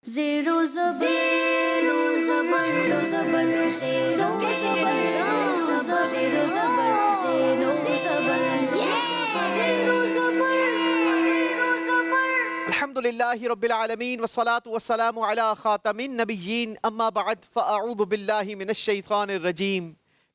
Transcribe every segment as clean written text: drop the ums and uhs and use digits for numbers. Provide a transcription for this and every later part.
Zero zabar, zero zabar, zero zabar, zero zabar, zero zabar, zero zabar, zero zabar, zero zabar, zero zabar. अल्हम्दुलिल्लाहि रब्बिल आलमीन वस्सलातु वस्सलामु अला खातमिन नबिय्यीन अम्मा बअद फ़अऊज़ु बिल्लाहि मिनश शैतानिर रजीम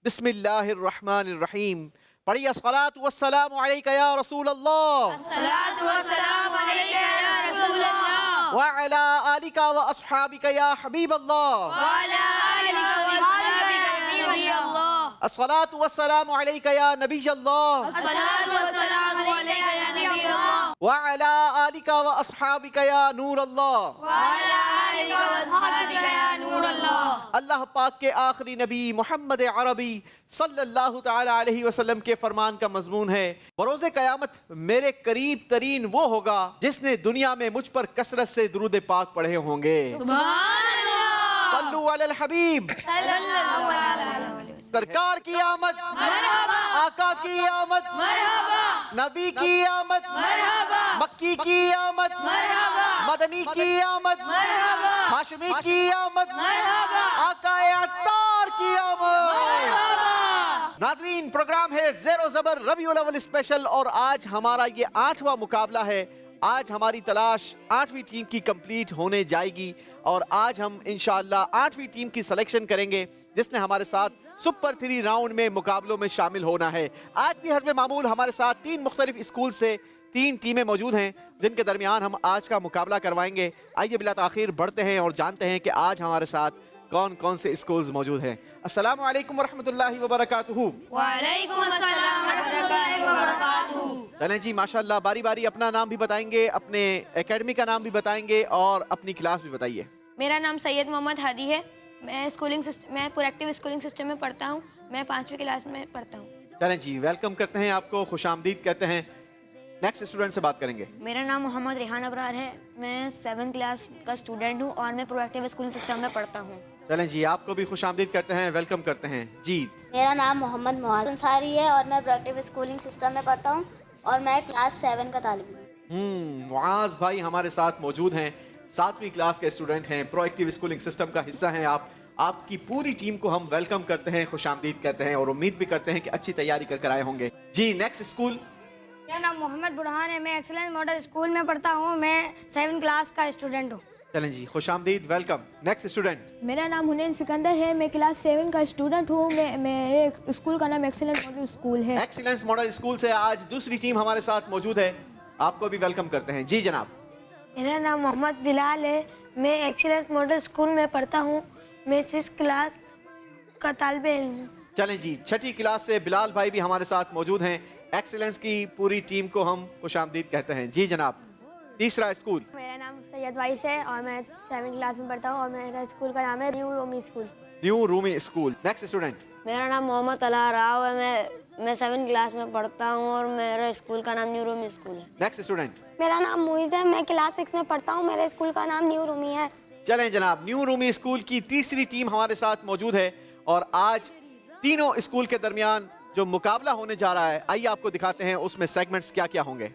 बिस्मिल्लाहिर रहमानिर रहीम। पढ़िए अस्सलातु वस्सलामु अलैका या रसूल अल्लाह अस्सलातु वस्सलामु अलैका या रसूल अल्लाह व अला आलिका व अस्हाबिका या हबीब अल्लाह व अला आलिका व अस्हाबिका या नबी अल्लाह। अस्सलातु वस्सलामु अलैका या नबी अल्लाह अस्सलातु वस्सलामु अलैका या नबी अल्लाह व अला आलिका व अस्हाबिका या नूर अल्लाह। व अला आलिका व अस्हाबिका या नूर अल्लाह। अल्लाह पाक के आखिरी नबी मोहम्मद अरबी सल्लल्लाहु ताला अलैहि वसल्लम के फरमान का मजमून है, बरोज़े क़यामत मेरे करीब तरीन वो होगा जिसने दुनिया में मुझ पर कसरत से दुरूद पाक पढ़े होंगे। सुभान अल्लाह, सल्लु अलल हबीब। सल्लल्लाहु अलैहि वसल्लम। सरकार की आमद, मरहबा, आका की आमद, मरहबा, नबी की आमद, मरहबा, मक्की की आमद, मरहबा, मदनी की आमद, मरहबा, हाशमी की आमद, मरहबा, आकाए अत्तार की आमद। मरहबा। नाजरीन, प्रोग्राम है ज़ेरो ज़बर रबीउल अव्वल स्पेशल और आज हमारा ये 8वां मुकाबला है। आज हमारी तलाश 8वीं टीम की कंप्लीट होने जाएगी और आज हम इंशाअल्लाह 8वीं टीम की सिलेक्शन करेंगे जिसने हमारे साथ सुपर 3 राउंड में मुकाबलों में शामिल होना है। आज भी हस्बे मामूल हमारे साथ 3 मुख्तलिफ स्कूल से 3 टीमें मौजूद हैं जिनके दरमियान हम आज का मुकाबला करवाएंगे। आइए बिला ताखीर बढ़ते हैं और जानते हैं कि आज हमारे साथ कौन कौन से स्कूल्स मौजूद हैं। अस्सलामु अलैकुम वरहमतुल्लाहि वबरकातुहू। वालेकुम अस्सलाम वरहमतुल्लाहि वबरकातुहू। चलें जी, माशाल्लाह, बारी बारी अपना नाम भी बताएंगे, अपने एकेडमी का नाम भी बताएंगे और अपनी क्लास भी बताइए। मेरा नाम सैयद मोहम्मद हादी है। मैं प्रोएक्टिव स्कूलिंग सिस्टम में पढ़ता हूँ। मैं 5वीं क्लास में पढ़ता हूँ। चलें जी, वेलकम करते हैं आपको, खुशामदीद कहते हैं। नेक्स्ट स्टूडेंट से बात करेंगे। मेरा नाम मोहम्मद रेहान अबरार है। मैं 7th क्लास का स्टूडेंट हूँ और मैं प्रोएक्टिव स्कूलिंग सिस्टम में पढ़ता हूँ। चलें जी, आपको भी खुशामदीद कहते हैं, वेलकम करते हैं जी। मेरा नाम मोहम्मद मुआज़ अंसारी है और मैं प्रोएक्टिव स्कूलिंग सिस्टम में पढ़ता हूँ और मैं क्लास 7 का तालिब हूँ। मुआज़ भाई हमारे साथ मौजूद हैं, 7वीं क्लास के स्टूडेंट हैं, प्रोएक्टिव स्कूलिंग सिस्टम का हिस्सा हैं आप। आपकी पूरी टीम को हम वेलकम करते हैं, खुशामदीद कहते हैं और उम्मीद भी करते हैं कि अच्छी तैयारी कर आए होंगे जी। Next school. मेरा नाम मोहम्मद बुरहान है। मैं एक्सीलेंस मॉडल स्कूल में पढ़ता हूँ। मैं 7th क्लास का स्टूडेंट हूँ। चलें जी, खुशामदीद, वेलकम। Next student. मेरा नाम हुनैन सिकंदर है। मैं क्लास 7 का स्टूडेंट हूँ। मेरे स्कूल का नाम एक्सीलेंस मॉडल स्कूल है। एक्सीलेंस मॉडल स्कूल से आज दूसरी टीम हमारे साथ मौजूद है, आपको भी वेलकम करते हैं जी जनाब। मेरा नाम मोहम्मद बिलाल है। मैं एक्सीलेंस मॉडल स्कूल में पढ़ता हूँ। मैं 6th क्लास का तालिब इल्म हूँ। चलें जी, 6ठी क्लास से बिलाल भाई भी हमारे साथ मौजूद हैं। एक्सीलेंस की पूरी टीम को हम खुशामदीद कहते हैं जी जनाब। तीसरा स्कूल। मेरा नाम सैयद वाइस है और मैं 7th क्लास में पढ़ता हूँ और मेरा स्कूल का नाम है new Rumi school. New Rumi school. Next student. मेरा नाम मोहम्मद तलहा राव है। मैं 7th क्लास में पढ़ता हूँ और मेरे स्कूल का नाम न्यू रूमी स्कूल है। Next student. मेरा नाम मुइज़ है। मैं क्लास 6 में पढ़ता हूँ। मेरे स्कूल का नाम न्यू रूमी है। चलें जनाब, न्यू रूमी स्कूल की तीसरी टीम हमारे साथ मौजूद है और आज तीनों स्कूल के दरमियान जो मुकाबला होने जा रहा है, आइए आपको दिखाते हैं उसमें सेगमेंट्स क्या क्या होंगे।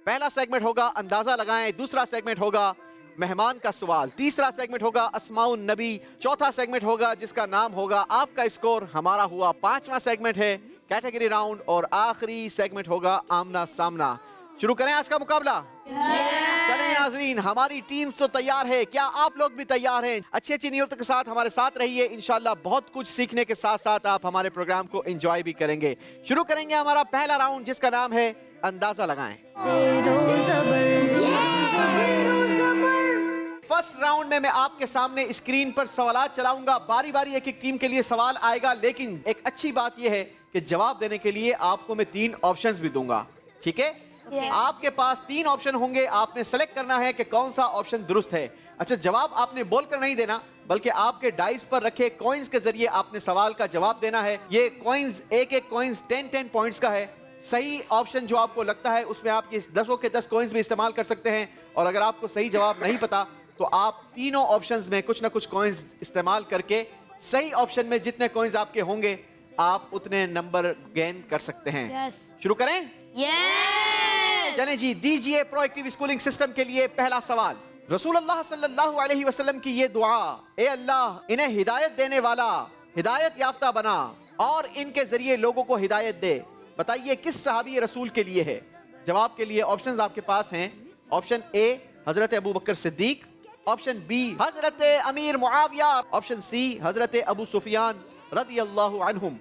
पहला सेगमेंट होगा अंदाजा लगाएं, दूसरा सेगमेंट होगा मेहमान का सवाल, तीसरा सेगमेंट होगा अस्माउन नबी, चौथा सेगमेंट होगा जिसका नाम होगा आपका स्कोर हमारा हुआ, 5वां सेगमेंट है कैटेगरी राउंड और आखिरी सेगमेंट होगा आमना सामना। शुरू करें आज का मुकाबला। चलें नाज़रीन, हमारी टीम तो तैयार है, क्या आप लोग भी तैयार हैं? अच्छी अच्छी नियतों के साथ हमारे साथ रहिए, इंशाल्लाह बहुत कुछ सीखने के साथ साथ आप हमारे प्रोग्राम को एंजॉय भी करेंगे। शुरू करेंगे हमारा पहला राउंड जिसका नाम है अंदाजा लगाएं। Zero zabar, zero zabar. First round में मैं आपके सामने स्क्रीन पर सवालात चलाऊंगा, बारी बारी एक एक टीम के लिए सवाल आएगा, लेकिन एक अच्छी बात यह है कि जवाब देने के लिए आपको मैं 3 ऑप्शंस भी दूंगा, ठीक है? आपके पास 3 ऑप्शन होंगे, आपने सेलेक्ट करना है कि कौन सा ऑप्शन दुरुस्त है। अच्छा, जवाब आपने बोलकर नहीं देना बल्कि आपके डाइस पर रखे कॉइंस के जरिए आपने सवाल का जवाब देना है। ये कॉइंस एक कॉइंस 10 पॉइंट्स का है। सही ऑप्शन जो आपको लगता है उसमें आप ये 10 के 10 कॉइंस भी इस्तेमाल कर सकते हैं और अगर आपको सही जवाब नहीं पता तो आप तीनों ऑप्शंस में कुछ ना कुछ कॉइंस इस्तेमाल करके सही ऑप्शन में जितने कॉइंस आपके होंगे आप उतने नंबर गेन कर सकते हैं। शुरू करें? यस। चलें जी, दीजिए प्रोएक्टिव स्कूलिंग सिस्टम के लिए पहला सवाल। रसूलुल्लाह सल्लल्लाहु अलैहि वसल्लम की ये दुआ, ए अल्लाह इन्हें हिदायत देने वाला, हिदायत याफ्ता बना और इनके जरिए लोगों को हिदायत दे। बताइए किस सहाबी रसूल के लिए है? जवाब के लिए ऑप्शंस आपके पास हैं। Option A Hazrat Abu Bakr Siddique, option B हजरत अमीर मुआविया, ऑप्शन सी हजरत अबू सुफियान रदियल्लाहु अन्हुम।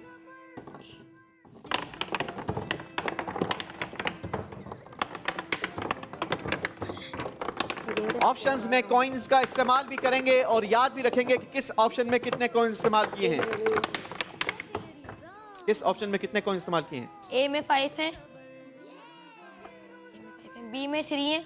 ऑप्शंस में कॉइन्स का इस्तेमाल भी करेंगे और याद भी रखेंगे कि किस ऑप्शन में कितने कॉइन्स इस्तेमाल किए हैं। किस ऑप्शन में कितने कॉइन्स इस्तेमाल किए हैं? ए में 5 है, बी में 3 है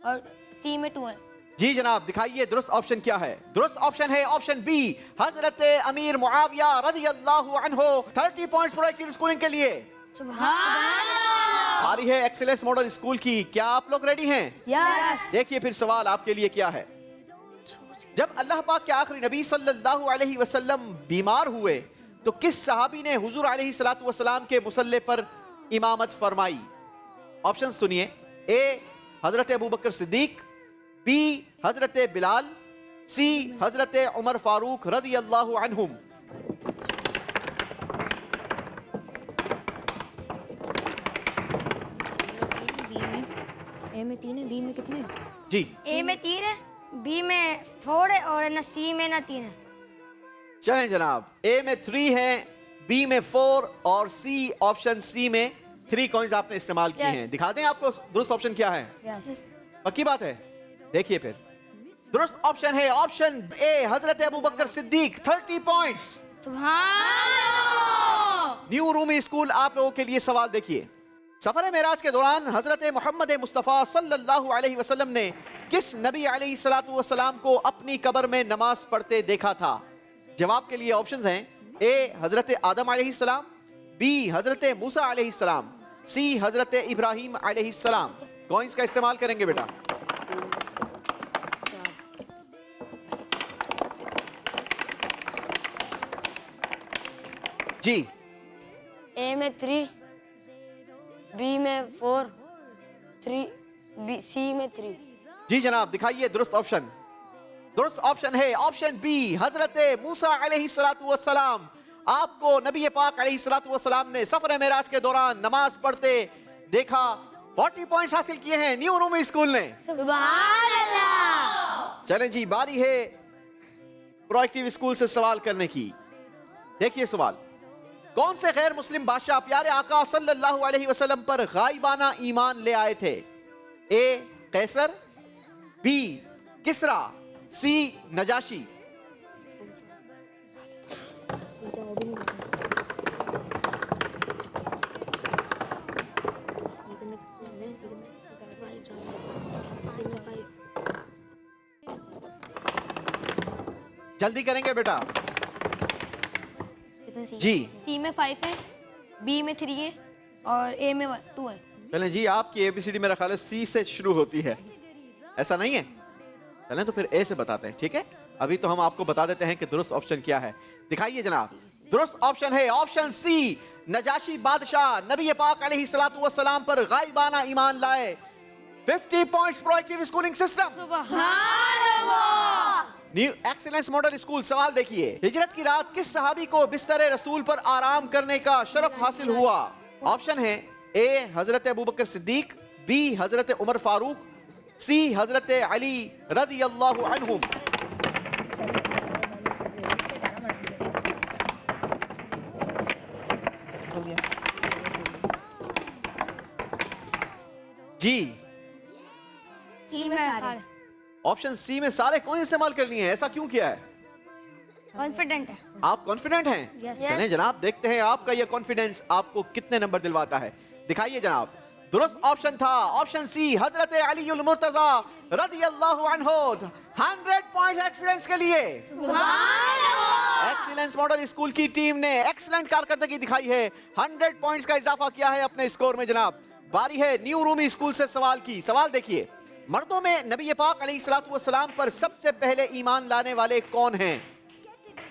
और सी में 2 है। जी जनाब, दिखाइए दुरुस्त ऑप्शन क्या है। दुरुस्त ऑप्शन है ऑप्शन बी हजरत अमीर मुआविया रदियल्लाहु अन्हु। 30 पॉइंट्स प्रोएक्टिव स्कूलिंग के लिए। आ रही है एक्सीलेंस मॉडल स्कूल की। क्या आप लोग रेडी हैं? यस। देखिए फिर सवाल आपके लिए क्या है। जब अल्लाह पाक के आखिरी नबी सल्लल्लाहु अलैहि वसल्लम बीमार हुए तो किस सहाबी ने हुजूर अलैहि सलातु वसलाम के मुसल्ले पर इमामत फरमाई? ऑप्शन सुनिए। ए Hazrat Abu Bakr Siddique, B हजरत बिलाल, सी हजरत उमर फारूक रदियल्लाहु अन्हुम। ए में 3 है, बी में कितने हैं? जी ए में 3 है, बी में 4 है और ना सी में ना 3 है। चलें जनाब, ए में 3 है, बी में 4 और सी ऑप्शन सी में 3 कॉइन्स आपने इस्तेमाल किए हैं। दिखा दें आपको दुरुस्त ऑप्शन क्या है? पक्की बात है? देखिए फिर दुरुस्त ऑप्शन है option A Hazrat Abu Bakr Siddiq. 30 points. New Rumi school आप लोगों के लिए सवाल देखिए। सफर मेराज के दौरान हजरत मोहम्मद मुस्तफ़ा सल्लल्लाहु अलैहि वसल्लम ने किस नबी अलैहि सलातु वसलाम को अपनी कब्र में नमाज पढ़ते देखा था? जवाब के लिए ऑप्शंस हैं। ए हजरत आदम अलैहिस्सलाम, बी हजरत मूसा अलैहिस्सलाम, सी हजरत इब्राहिम अलैहिस्सलाम। कॉइन्स का इस्तेमाल करेंगे बेटा। जी ए में 3, बी में 4, 3, बी सी में 3। जी जनाब, दिखाइए दुरुस्त ऑप्शन। दुरुस्त ऑप्शन है ऑप्शन बी हजरत मूसा अलैहिस्सलातु वस्सलाम। आपको नबी पाक अलैहिस्सलातु वस्सलाम ने सफर मेराज के दौरान नमाज पढ़ते देखा। 40 पॉइंट्स हासिल किए हैं न्यू रूमी स्कूल ने। सुभान अल्लाह। चलें जी, बारी है प्रोएक्टिव स्कूल से सवाल करने की। देखिए सवाल, कौन से गैर मुस्लिम बादशाह प्यारे आका सल्लल्लाहु अलैहि वसल्लम पर गायबाना ईमान ले आए थे? ए कैसर, बी किसरा, सी नजाशी। जल्दी करेंगे बेटा। जी सी में 5 है, बी में 3 है और ए में 2 है। चलें जी, आपकी एबीसीडी मेरा ख्याल है सी से शुरू होती है, ऐसा नहीं है? चलें तो फिर ए से बताते हैं, ठीक है? अभी तो हम आपको बता देते हैं कि दुरुस्त ऑप्शन क्या है। दिखाइए जनाब, दुरुस्त ऑप्शन है ऑप्शन सी नजाशी बादशाह नबी पाक अलैहिस्सलातु वस्सलाम पर गायबाना ईमान लाए। 50 points proactive schooling system. New excellence model school. सवाल देखिए, हिजरत की रात किस सहाबी को बिस्तर रसूल पर आराम करने का शरफ हासिल हुआ? ऑप्शन है ए Hazrat Abu Bakr Siddique, B हजरत उमर फारूक, सी हजरत अली रदियल्लाहु अन्हुम। जी सी में सारे। ऑप्शन सी में सारे कौन इस्तेमाल कर लिए हैं? ऐसा क्यों किया है? कॉन्फिडेंट है। आप कॉन्फिडेंट हैं? Yes. चलें जनाब, देखते हैं आपका ये कॉन्फिडेंस आपको कितने नंबर दिलवाता है। दिखाइए जनाब, दुरुस्त ऑप्शन था ऑप्शन सी हजरत अली उल मुर्तजा रदियल्लाहु अन्हु। 100 पॉइंट्स एक्सीलेंस के लिए। एक्सीलेंस मॉडल स्कूल की टीम ने एक्सीलेंट कारकर्दगी दिखाई है। 100 पॉइंट्स का इजाफा किया है अपने स्कोर में। जनाब, बारी है न्यू रूमी स्कूल से सवाल की। सवाल देखिए, मर्दों में नबी पाक अलैहिस्सलातु वस्सलाम पर सबसे पहले ईमान लाने वाले कौन हैं?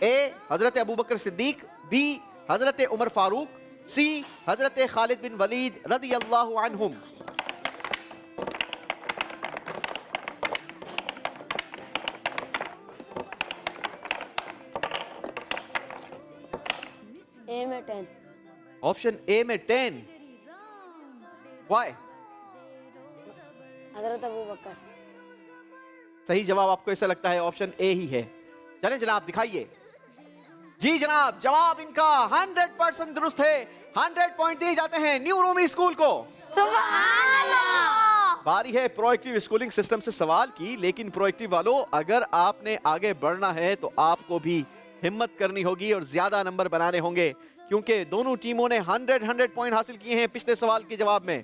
ए Hazrat Abu Bakr Siddique, B हजरत उमर फारूक, सी हजरत खालिद बिन वलीद रदियल्लाहु अन्हुम। 10। ऑप्शन ए में 10। वाई? हजरत अबू बकर। सही जवाब आपको ऐसा लगता है ऑप्शन ए ही है। चलें जनाब दिखाइए। जी जनाब, जवाब इनका 100% दुरुस्त है। 100 पॉइंट दिए जाते हैं न्यू रूमी स्कूल को। बारी है प्रोएक्टिव स्कूलिंग सिस्टम से सवाल की, लेकिन प्रोएक्टिव वालों, अगर आपने आगे बढ़ना है तो आपको भी हिम्मत करनी होगी और ज्यादा नंबर बनाने होंगे, क्योंकि दोनों टीमों ने 100 पॉइंट हासिल किए हैं पिछले सवाल के जवाब में।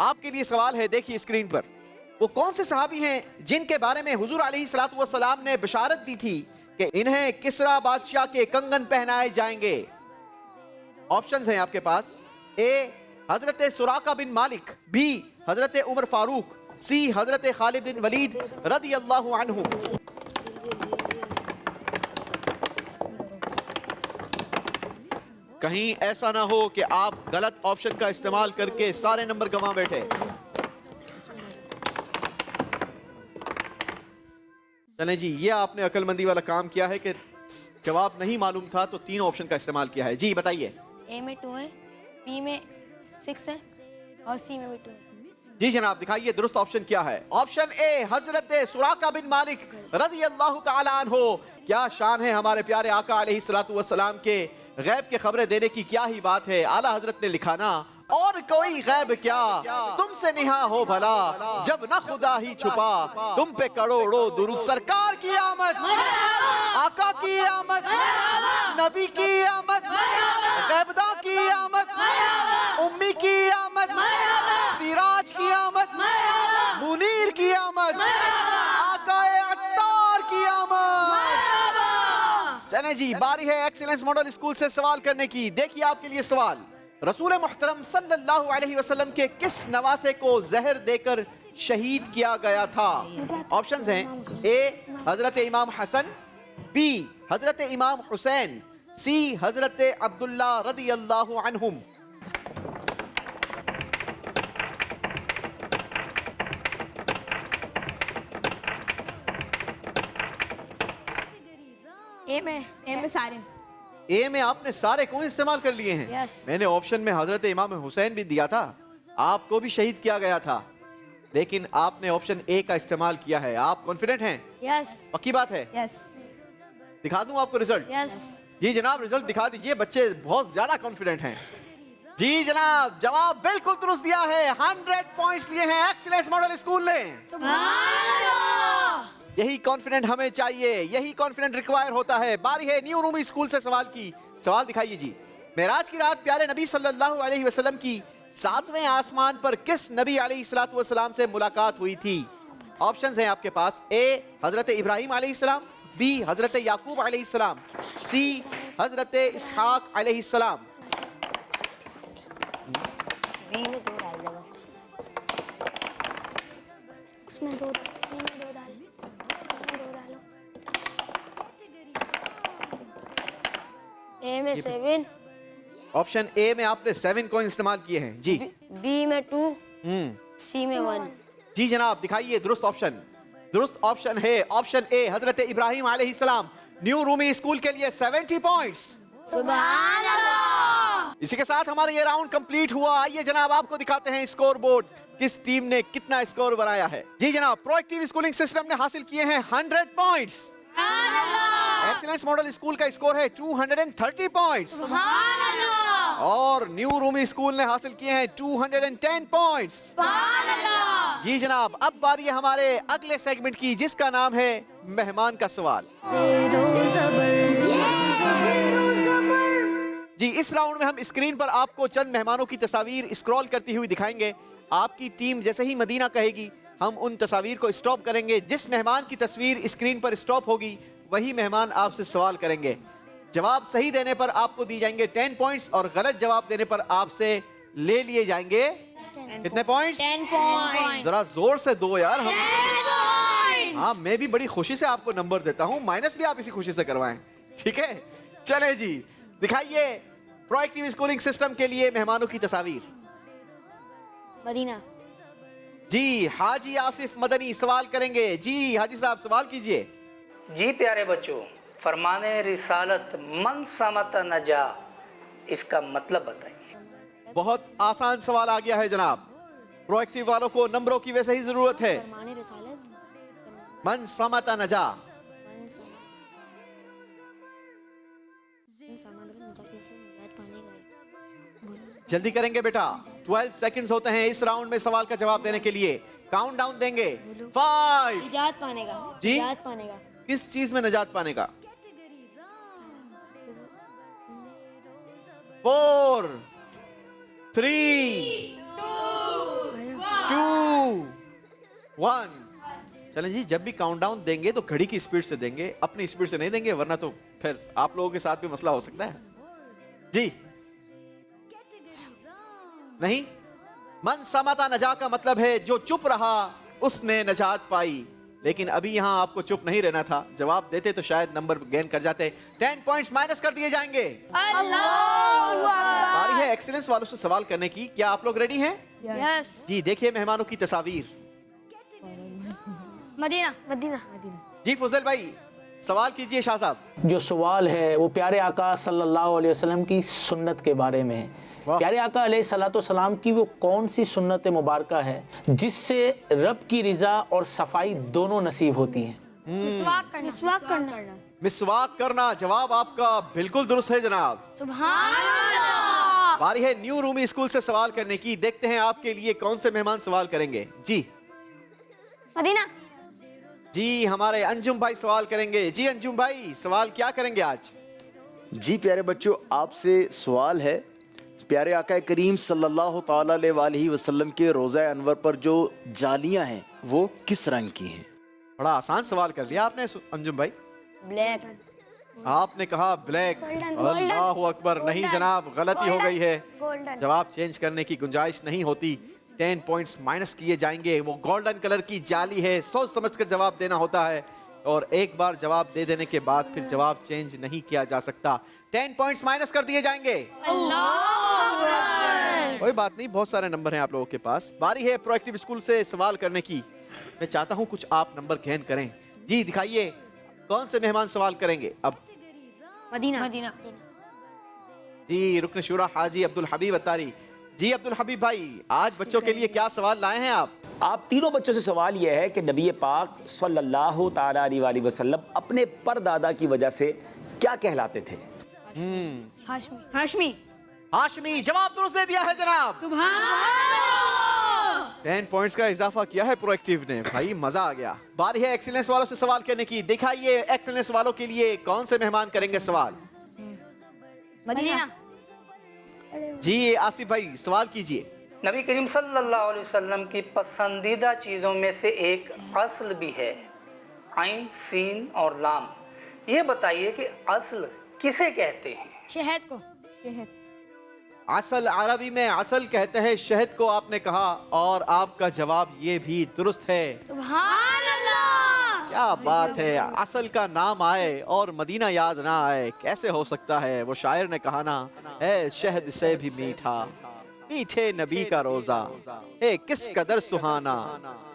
आपके लिए सवाल है, देखिए स्क्रीन पर। वो कौन से सहाबी हैं जिनके बारे में हुजूर अलैहिस्सलातु वस्सलाम ने बशारत दी थी कि इन्हें किसरा बादशाह के कंगन पहनाए जाएंगे? ऑप्शंस हैं आपके पास। ए हजरत सुराका बिन मालिक, बी हजरत उमर फारूक, सी हजरत खालिद बिन वलीद रदी अल्लाहु अन्हु। कहीं ऐसा ना हो कि आप गलत ऑप्शन का इस्तेमाल करके सारे नंबर गंवा बैठे। चले जी, ये आपने अकलमंदी वाला काम किया है कि जवाब नहीं मालूम था तो 3 ऑप्शन का इस्तेमाल किया है। जी बताइए। ए में 2 है, बी में 6 है और सी में भी 2 है। जी जनाब दिखाइए दुरुस्त ऑप्शन क्या है। ऑप्शन ए हजरत सुराका बिन मालिक रज़ी अल्लाह तआला अन्हु। क्या शान है हमारे प्यारे आका अलैहिस्सलातु वस्सलाम के, गैब के खबरें देने की क्या ही बात है। आला हजरत ने लिखा ना, और कोई गैब क्या तुमसे निहा हो भला, जब न खुदा ही छुपा तुम पे करोड़ों दुरूद। सरकार की आमद, आका की आमद, नबी की आमद, गैबदा की आमद, उम्मी की आमद, सिराज की आमद, मुनीर की आमद, आकाए अत्तार की आमद। चलें जी, बारी है एक्सीलेंस मॉडल स्कूल से सवाल करने की। देखिए आपके लिए सवाल। रसूल मुहतरम सल्लल्लाहु अलैहि वसल्लम के किस नवासे को जहर देकर शहीद किया गया था? ऑप्शंस हैं। ए हजरत इमाम हसन, बी हजरत इमाम हुसैन, सी हजरत अब्दुल्ला रदी अल्लाहु अन्हुम। ए में सारे। ए में आपने सारे कौन इस्तेमाल कर लिए हैं? Yes. मैंने ऑप्शन में हजरत इमाम हुसैन भी दिया था, आपको भी शहीद किया गया था, लेकिन आपने ऑप्शन ए का इस्तेमाल किया है। आप कॉन्फिडेंट हैं? यस पक्की बात है? यस। दिखा दूं आपको रिजल्ट? यस। जी जनाब रिजल्ट दिखा दीजिए, बच्चे बहुत ज्यादा कॉन्फिडेंट हैं। जी जनाब जवाब बिल्कुल दुरुस्त दिया है। 100 पॉइंट्स लिए हैं एक्सीलेंस मॉडल स्कूल ने। यही कॉन्फिडेंट हमें चाहिए, यही कॉन्फिडेंट रिक्वायर होता है। बारी है न्यू रूमी स्कूल से सवाल की। सवाल दिखाइए जी। मेराज की रात प्यारे नबी सल्लल्लाहु अलैहि वसल्लम की 7वें आसमान पर किस नबी अलैहिस्सलातु वस्सलाम से मुलाकात हुई थी? ऑप्शंस हैं आपके पास। ए हजरत इब्राहिम अलैहिस्सलाम, बी हजरत याकूब अलैहिस्सलाम, सी हजरत इसहाक अलैहिस्सलाम। बी में 2 डाल दे बस। उसमें 2, सी में 2 डालो। ए में 7, ऑप्शन ए में आपने 7 को इस्तेमाल किए हैं। जी बी में 2, सी में 1। जी जनाब दिखाइए दुरुस्त ऑप्शन। दुरुस्त ऑप्शन है ऑप्शन ए हजरत इब्राहिम अलैहिस्सलाम। न्यू रूमी स्कूल के लिए 70 पॉइंट्स। सुभान अल्लाह। इसी के साथ हमारा ये राउंड कंप्लीट हुआ। आइए जनाब आपको दिखाते हैं स्कोर बोर्ड, किस टीम ने कितना स्कोर बनाया है। जी जनाब प्रोएक्टिव स्कूलिंग सिस्टम ने हासिल किए हैं 100 पॉइंट्स। एक्सीलेंस मॉडल स्कूल का स्कोर है 230 पॉइंट्स। और न्यू रूमी स्कूल ने हासिल किए हैं 210 पॉइंट्स। जी जनाब अब बारी है हमारे अगले सेगमेंट की, जिसका नाम है मेहमान का सवाल। ज़ेरो ज़बर, ज़ेरो ज़बर। जी इस राउंड में हम स्क्रीन पर आपको चंद मेहमानों की तस्वीर स्क्रॉल करती हुई दिखाएंगे। आपकी टीम जैसे ही मदीना कहेगी हम उन तस्वीर को स्टॉप करेंगे। जिस मेहमान की तस्वीर स्क्रीन पर स्टॉप होगी वही मेहमान आपसे सवाल करेंगे। जवाब सही देने पर आपको दी जाएंगे 10 पॉइंट्स और गलत जवाब देने पर आपसे ले लिए जाएंगे कितने पॉइंट्स? 10 पॉइंट। जरा जोर से दो यार। हाँ मैं भी बड़ी खुशी से आपको नंबर देता हूँ, माइनस भी आप इसी खुशी से करवाएं, ठीक है? चले जी दिखाइए प्रोएक्टिव स्कूलिंग सिस्टम के लिए मेहमानों की तस्वीर। मदीना। जी हाजी आसिफ मदनी सवाल करेंगे। जी हाजी साहब सवाल कीजिए। जी प्यारे बच्चों, फरमाने रिसालत मन समत नजा, इसका मतलब बताइए। बहुत आसान सवाल आ गया है जनाब। प्रोएक्टिव वालों को नंबरों की वैसे ही जरूरत है। मन समता नजा। जल्दी करेंगे बेटा, 12 सेकंड्स होते हैं इस राउंड में सवाल का जवाब देने के लिए। काउंट डाउन देंगे। 5 निजात पाने का। जी? निजात पाने का। किस चीज में निजात पाने का? 4 3 2 1। चलें जी, जब भी काउंटडाउन देंगे तो घड़ी की स्पीड से देंगे, अपनी स्पीड से नहीं देंगे, वरना तो फिर आप लोगों के साथ भी मसला हो सकता है जी। नहीं, मन समता नजा का मतलब है जो चुप रहा उसने नजात पाई। लेकिन अभी यहां आपको चुप नहीं रहना था, जवाब देते तो शायद नंबर गेन कर जाते। 10 पॉइंट्स माइनस कर दिए जाएंगे। बारी है एक्सीलेंस वालों से सवाल करने की। क्या आप लोग रेडी हैं? यस। जी देखिए मेहमानों की तस्वीर। मदीना। मदीना। जी फुजल भाई सवाल कीजिए। शाह साहब जो सवाल है वो प्यारे आका सल्लल्लाहु अलैहि वसल्लम की सुन्नत के बारे में है। प्यारे आका अलैहिस्सलाम की वो कौन सी सुन्नत मुबारका है जिससे रब की रिजा और सफाई दोनों नसीब होती हैं? मिसवाक करना। मिसवाक करना। मिसवाक करना। जवाब आपका बिल्कुल दुरुस्त है जनाब। सुभान अल्लाह। बारी है न्यू रूमी स्कूल से सवाल करने की। देखते हैं आपके लिए कौन से मेहमान सवाल करेंगे। जी मदीना। जी हमारे अंजुम भाई सवाल करेंगे। जी अंजुम भाई सवाल क्या करेंगे आज? जी प्यारे बच्चों, आपसे सवाल है, प्यारे आका करीम सल्लल्लाहु ताला अलैहि वसल्लम के रोज़ा अनवर पर जो जालियां हैं वो किस रंग की हैं? बड़ा आसान सवाल कर लिया आपने अंजुम भाई। ब्लैक। आपने कहा ब्लैक। अल्लाहु अकबर। नहीं जनाब, गलती हो गई है। जवाब चेंज करने की गुंजाइश नहीं होती। 10 पॉइंट्स माइनस किए जाएंगे। वो गोल्डन कलर की जाली है, सोच समझकर जवाब देना होता है और एक बार जवाब दे देने के बाद फिर जवाब चेंज नहीं किया जा सकता। 10 पॉइंट्स माइनस कर दिए जाएंगे। कोई बात नहीं, बहुत सारे नंबर हैं आप लोगों के पास। बारी है प्रोएक्टिव स्कूल से सवाल करने की। मैं चाहता हूं कुछ आप नंबर गेन करें। जी दिखाइए कौन से मेहमान सवाल करेंगे अब? मदीना। मदीना। जी रुकन शुरा हाजी अब्दुल हबीब अत्तारी। जी अब्दुल हबीब भाई आज बच्चों के लिए क्या सवाल लाए हैं आप? आप तीनों बच्चों से सवाल यह है कि नबी पाक सल्लल्लाहु ताला अलैहि वसल्लम अपने परदादा की वजह से क्या कहलाते थे? हाशमी। हाशमी। हाशमी। जवाब दुरुस्त दे दिया है जनाब। सुभान अल्लाह। 10 पॉइंट्स का इजाफा किया है प्रोएक्टिव ने। भाई मजा आ गया। बारी है एक्सीलेंस वालों से सवाल करने की। दिखाइए एक्सीलेंस वालों के लिए कौन से मेहमान करेंगे सवाल? मदीना। जी आसिफ भाई सवाल कीजिए। नबी करीम सल्लल्लाहु अलैहि वसल्लम की पसंदीदा चीज़ों में से एक अस्ल भी है, आइन, सीन और लाम। ये बताइए कि अस्ल किसे कहते हैं? शहद को। शहद। असल अरबी में असल कहते हैं शहद को, आपने कहा और आपका जवाब ये भी दुरुस्त है। सुभान अल्लाह। क्या बात है, असल का नाम आए और मदीना याद ना आए, कैसे हो सकता है? वो शायर ने कहा ना, है शहद से भी मीठा मीठे नबी का रोजा, है किस कदर सुहाना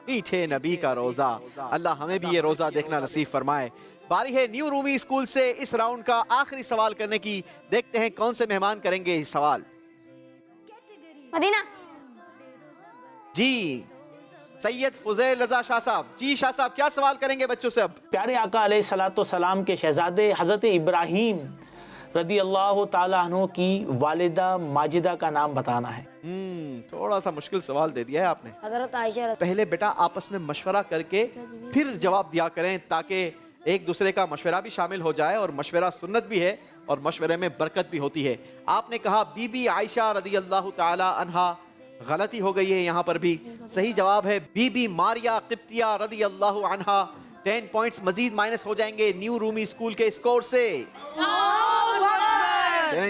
मीठे नबी का रोजा। अल्लाह हमें भी ये रोजा देखना नसीब फरमाए। बारी है न्यू रूमी स्कूल से इस राउंड का आखिरी सवाल करने की। देखते हैं कौन से मेहमान करेंगे इस सवाल। मदीना। जी सैयद फुजैल रजा शाह साहब। जी शाह साहब क्या सवाल करेंगे बच्चों से अब? प्यारे आका अलैहिस्सलाम के शहजादे हज़रत इब्राहीम रदी अल्लाह ताला अन्हु की वालिदा माजिदा का नाम बताना है। थोड़ा सा मुश्किल सवाल दे दिया है आपने। हजरत आयशा। पहले बेटा आपस में मशवरा करके फिर जवाब दिया करें ताकि एक दूसरे का मशवरा भी शामिल हो जाए और मशवरा सुन्नत भी है और मशवरे में बरकत भी होती है। आपने कहा बीबी आयशा रदी अल्लाह ताला अन्हा, गलती हो गई है यहाँ पर भी। सही जवाब है बीबी मारिया किप्तिया रदी अल्लाह अन्हा। 10 पॉइंट्स मजीद माइनस हो जाएंगे न्यू रूमी स्कूल के स्कोर से।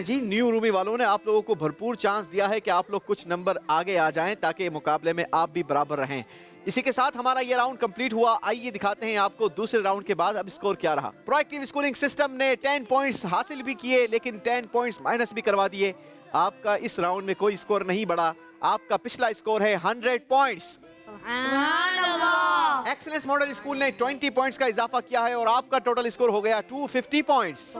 जी न्यू रूमी वालों ने आप लोगों को भरपूर चांस दिया है कि आप लोग कुछ नंबर आगे आ जाएं ताकि मुकाबले में आप भी बराबर रहें। इसी के साथ हमारा ये राउंड कंप्लीट हुआ। आइए दिखाते हैं आपको दूसरे राउंड के बाद अब स्कोर क्या रहा। प्रोएक्टिव स्कोरिंग सिस्टम ने 10 पॉइंट्स हासिल भी किए लेकिन 10 पॉइंट्स माइनस भी करवा दिए। आपका इस राउंड में कोई स्कोर नहीं बढ़ा। आपका पिछला स्कोर है 100 पॉइंट्स। एक्सीलेंस मॉडल स्कूल ने 20 पॉइंट्स का इजाफा किया है और आपका टोटल स्कोर हो गया 250 पॉइंट्स।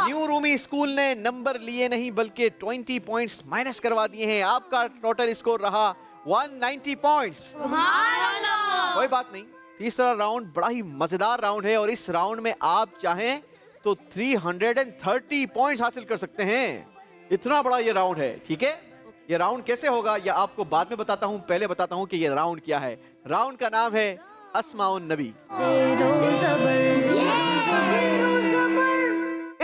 न्यू रूमी स्कूल ने नंबर लिए नहीं बल्कि 20 पॉइंट्स माइनस करवा दिए हैं। आपका टोटल स्कोर रहा 190 पॉइंट्स। कोई बात नहीं, तीसरा राउंड बड़ा ही मजेदार राउंड है और इस राउंड में आप चाहें तो 330 पॉइंट्स हासिल कर सकते हैं। इतना बड़ा ये राउंड है, ठीक है। ये राउंड कैसे होगा ये आपको बाद में बताता हूं, पहले बताता हूं कि ये राउंड क्या है। राउंड का नाम है अस्माउन नबी।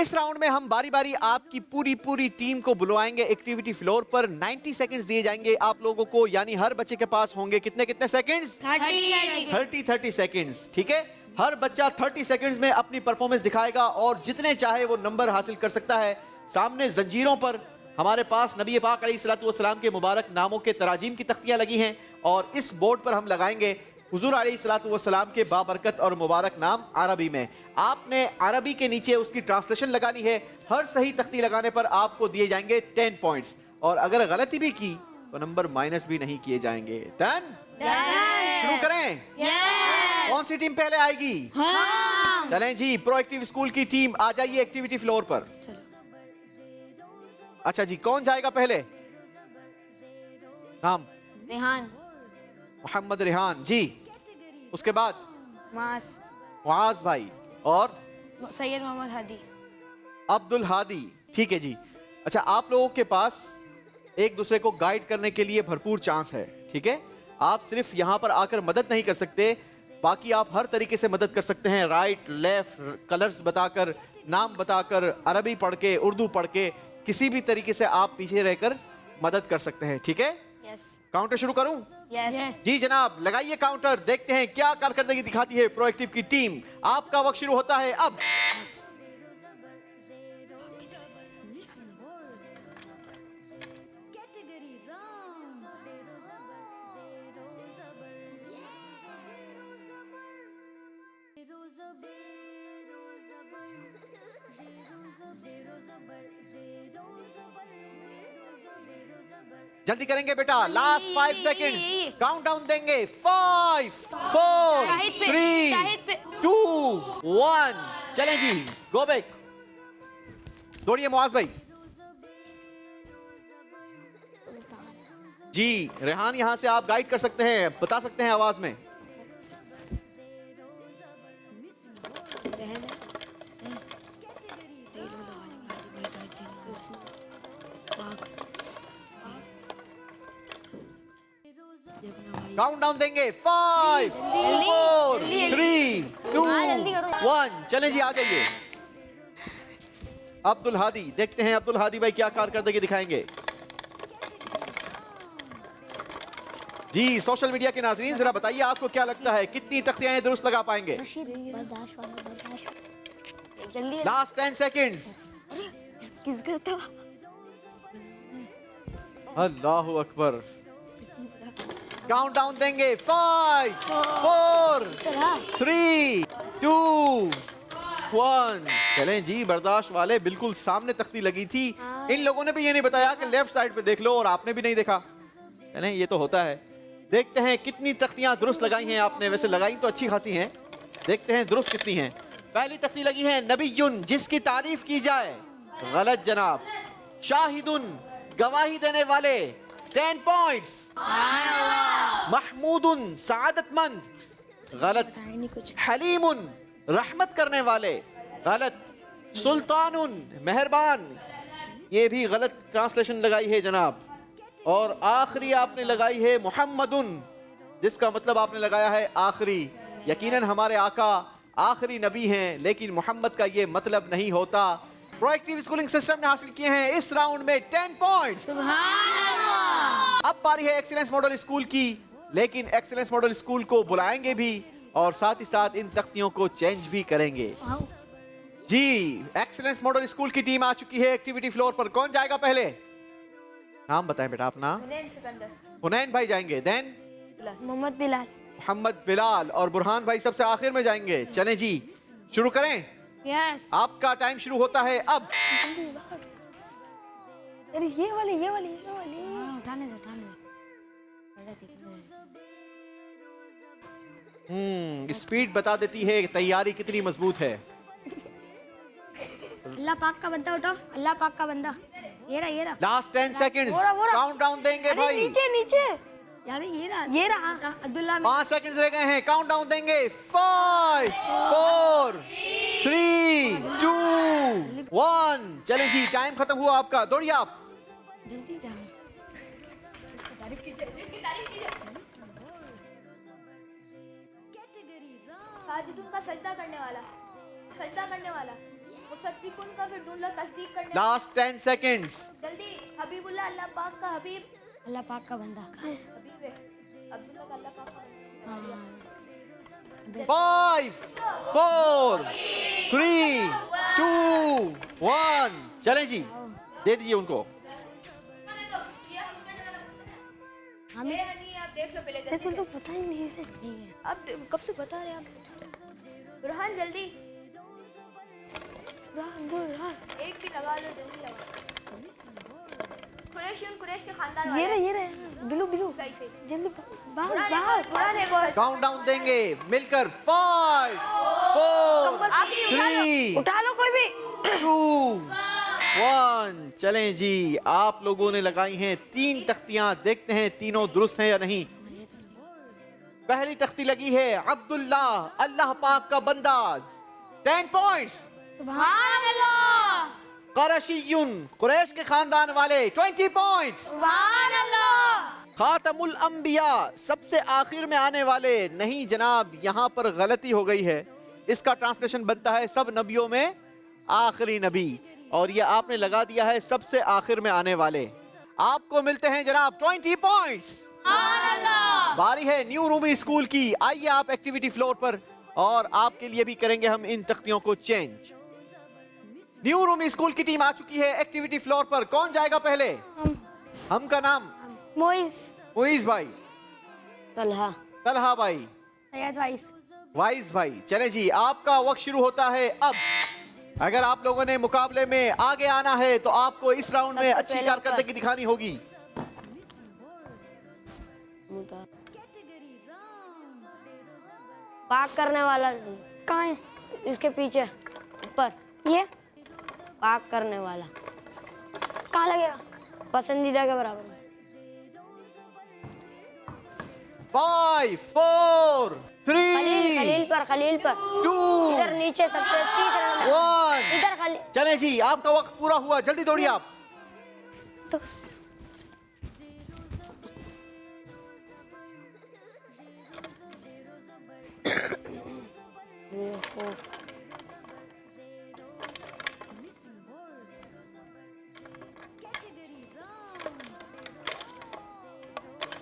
इस राउंड में हम बारी बारी आपकी पूरी टीम को बुलवाएंगे एक्टिविटी फ्लोर पर। 90 सेकंड्स दिए जाएंगे आप लोगों को, यानी हर बच्चे के पास होंगे कितने सेकंड्स? 30 सेकंड्स, ठीक है। हर बच्चा 30 सेकंड्स में अपनी परफॉर्मेंस दिखाएगा और जितने चाहे वो नंबर हासिल कर सकता है। सामने जंजीरों पर हमारे पास नबी पाक अलैहिस्सलाम के मुबारक नामों के तराजीम की तख्तियां लगी हैं और इस बोर्ड पर हम लगाएंगे हुजूर अलैहिस्सलाम के बाबरकत और मुबारक नाम अरबी में। आपने अरबी के नीचे उसकी ट्रांसलेशन लगानी है। हर सही तख्ती लगाने पर आपको दिए जाएंगे 10 पॉइंट्स और अगर गलती भी की तो नंबर माइनस भी नहीं किए जाएंगे। डन? शुरू करें? कौन सी टीम पहले आएगी? चलें जी, प्रोएक्टिव स्कूल की टीम आ जाइए एक्टिविटी फ्लोर पर। अच्छा जी, कौन जाएगा पहले? नाम? रेहान। मोहम्मद रेहान जी। उसके बाद मुआज भाई और सैयद मोहम्मद हादी। अब्दुल हादी, ठीक है जी। अच्छा, आप लोगों के पास एक दूसरे को गाइड करने के लिए भरपूर चांस है, ठीक है। आप सिर्फ यहाँ पर आकर मदद नहीं कर सकते, बाकी आप हर तरीके से मदद कर सकते हैं। राइट, लेफ्ट, कलर्स बताकर, नाम बताकर, अरबी पढ़ के, उर्दू पढ़ के, किसी भी तरीके से आप पीछे रहकर मदद कर सकते हैं, ठीक है। काउंटर शुरू करूं? जी जनाब, लगाइए काउंटर। देखते हैं क्या कारकर्दगी दिखाती है प्रोएक्टिव की टीम। आपका वक्त शुरू होता है अब। जल्दी करेंगे बेटा, लास्ट 5 सेकेंड्स। काउंट डाउन देंगे। 5 4 3 2 1। चलें जी, गो बैक। दौड़िए मुआज भाई जी। रेहान यहां से आप गाइड कर सकते हैं, बता सकते हैं आवाज में। काउंट डाउन देंगे। 5 4 3 2 1। चलें जी, आ जाइए। अब्दुल हादी, देखते हैं अब्दुल हादी भाई क्या कारकर्दगी दिखाएंगे। जी सोशल मीडिया के नाज़रीन, जरा बताइए आपको क्या लगता है कितनी तख्तियां दुरुस्त लगा पाएंगे? Last 10 seconds. अल्लाहु अकबर। काउंट डाउन देंगे। 5 4 3 2 1। चलें जी, बर्दाश्त वाले बिल्कुल सामने तख्ती लगी थी। इन लोगों ने भी ये नहीं बताया कि लेफ्ट साइड पे देख लो और आपने भी नहीं देखा। चलें, ये तो होता है। देखते हैं कितनी तख्तियां दुरुस्त लगाई हैं आपने। वैसे लगाई तो अच्छी खासी हैं, देखते हैं दुरुस्त कितनी हैं। पहली तख्ती लगी है नबीयुन, जिसकी तारीफ की जाए। गलत जनाब। शाहिदुन, गवाही देने वाले, 10 पॉइंट्स। महमूदुन, सआदतमंद, गलत। हलीमुन, रहमत करने वाले, गलत। सुल्तानुन, मेहरबान, ये भी गलत ट्रांसलेशन लगाई है जनाब। और आखिरी आपने लगाई है मुहम्मदुन, जिसका मतलब आपने लगाया है आखिरी। यकीनन हमारे आका आखिरी नबी हैं, लेकिन मोहम्मद का ये मतलब नहीं होता। प्रोएक्टिव स्कूलिंग सिस्टम ने हासिल किए हैं इस राउंड में 10 पॉइंट्स। अब बारी है एक्सीलेंस मॉडल स्कूल की, लेकिन एक्सीलेंस मॉडल स्कूल को बुलाएंगे भी और साथ ही साथ इन तख्तियों को चेंज भी करेंगे। जी, एक्सीलेंस मॉडल स्कूल की टीम आ चुकी है एक्टिविटी फ्लोर पर। कौन जाएगा पहले? नाम बताएं बेटा अपना। हुनैन भाई जाएंगे, देन मोहम्मद बिलाल। मोहम्मद बिलाल और बुरहान भाई सबसे आखिर में जाएंगे। चलें जी, शुरू करें। आपका टाइम शुरू होता है अब। अरे ये वाली उठाने दो। स्पीड बता देती है तैयारी कितनी मजबूत है। अल्लाह पाक का बंदा उठो, अल्लाह पाक का बंदा। ये रहा। लास्ट 10 सेकंड्स, काउंट डाउन देंगे भाई। नीचे यार ये रहा। अब्दुल्ला 5 सेकंड्स रह गए हैं, काउंट डाउन देंगे। 5 4 3 2 1। चलें जी, टाइम खत्म हुआ आपका, दौड़िए आप। जल्दी जाओ। साजिदुन का सजदा करने वाला, मुसद्दिकुन का फिर ढूंढ लो तस्दीक करने। Last 10 seconds. जल्दी, हबीबुल्लाह अल्लाह पाक का हबीब, अल्लाह पाक का बंदा। हबीब है अब्दुल्लाह का अल्लाह पाक का बंदा। 5 4 3 2 1। चलें जी, दे दीजिए उनको। हमें नहीं, आप देख लो पहले। तो पता ही नहीं है। आप कब से बता रहे हैं आप? बुरहान जल्दी, बुरहान एक भी लगा लो, जल्दी लगा। कुरैश के खानदान ये रहे बिलू सही से। जल्दी बाहर बुरहान एक और। काउंट डाउन देंगे मिलकर। 5 4 3 उठा लो कोई भी। 2 1। चलें जी, आप लोगों ने लगाई हैं 3 तख्तियां, देखते हैं तीनों दुरुस्त हैं या नहीं। पहली तख्ती लगी है अब्दुल्ला, अल्लाह पाक का बंदा, 10 पॉइंट्स। सुभान अल्लाह। क़ुरैशियुन, कुरैश के खानदान वाले, 20 पॉइंट्स। सुभान अल्लाह। खातमुल अंबिया, सबसे आखिर में आने वाले। नहीं जनाब, यहाँ पर गलती हो गई है। इसका ट्रांसलेशन बनता है सब नबियों में आखिरी नबी, और ये आपने लगा दिया है सबसे आखिर में आने वाले। आपको मिलते हैं जनाब 20 पॉइंट्स। बारी है न्यू रूमी स्कूल की। आइए आप एक्टिविटी फ्लोर पर, और आपके लिए भी करेंगे हम इन तख्तियों को चेंज। न्यू रूमी स्कूल की टीम आ चुकी है एक्टिविटी फ्लोर पर। कौन जाएगा पहले? हम का नाम मोइज भाई, तलहा भाई, वाइस भाई। चले जी, आपका वक्त शुरू होता है अब। अगर आप लोगों ने मुकाबले में आगे आना है तो आपको इस राउंड में अच्छी कारकर्दगी दिखानी होगी। पाक करने वाला कहाँ है? इसके पीछे ऊपर, ये पाक करने वाला कहाँ लगेगा? पसंदीदा के बराबर। 5 4 खलील 3 पर 2 इधर नीचे सबसे तीसरा नंबर। 1। इधर खलील। चले जी, आपका वक्त पूरा हुआ, जल्दी दौड़िए आप। तो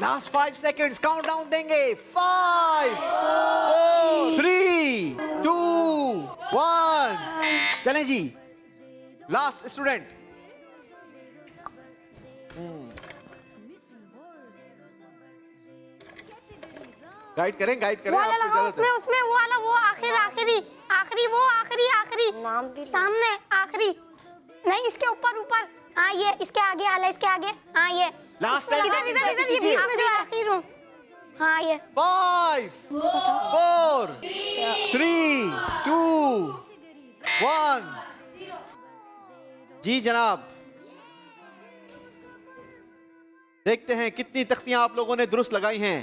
लास्ट 5 सेकंड्स, काउंट डाउन देंगे। 5 4 3 2 1। चलें जी, लास्ट स्टूडेंट। गाइड करें वो वाला लगाओ, उसमें वो वाला, वो आखिरी नाम भी सामने आखिरी नहीं, इसके ऊपर। हाँ ये इसके आगे आला, इसके आगे। हाँ ये लास्ट इधर ये बीच में जो आखिर हूँ। हाँ ये 5 4 3 2 1। जी जनाब, देखते हैं कितनी तख्तियां आप लोगों ने दुरुस्त लगाई हैं।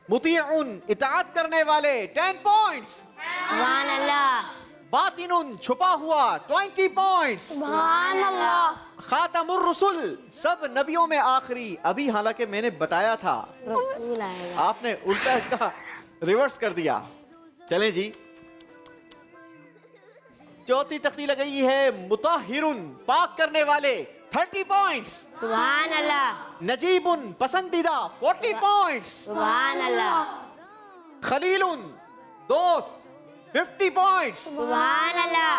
मुतीउन, इताअत करने वाले, 10 पॉइंट्स। सुभान अल्लाह। बातिनुन, छुपा हुआ, 20 पॉइंट्स। सुभान अल्लाह। खातमुर रसूल, सब नबियों में आखिरी। अभी हालांकि मैंने बताया था, रसूल आएगा। आपने उल्टा इसका रिवर्स कर दिया। चलें जी, चौथी तख्ती लगाई है मुताहिरुन, पाक करने वाले, 30 पॉइंट्स। सुभान अल्लाह। नजीबुन, पसंदीदा, 40 पॉइंट्स। सुभान अल्लाह। खलीलुन, दोस्त, 50 पॉइंट्स। सुभान अल्लाह।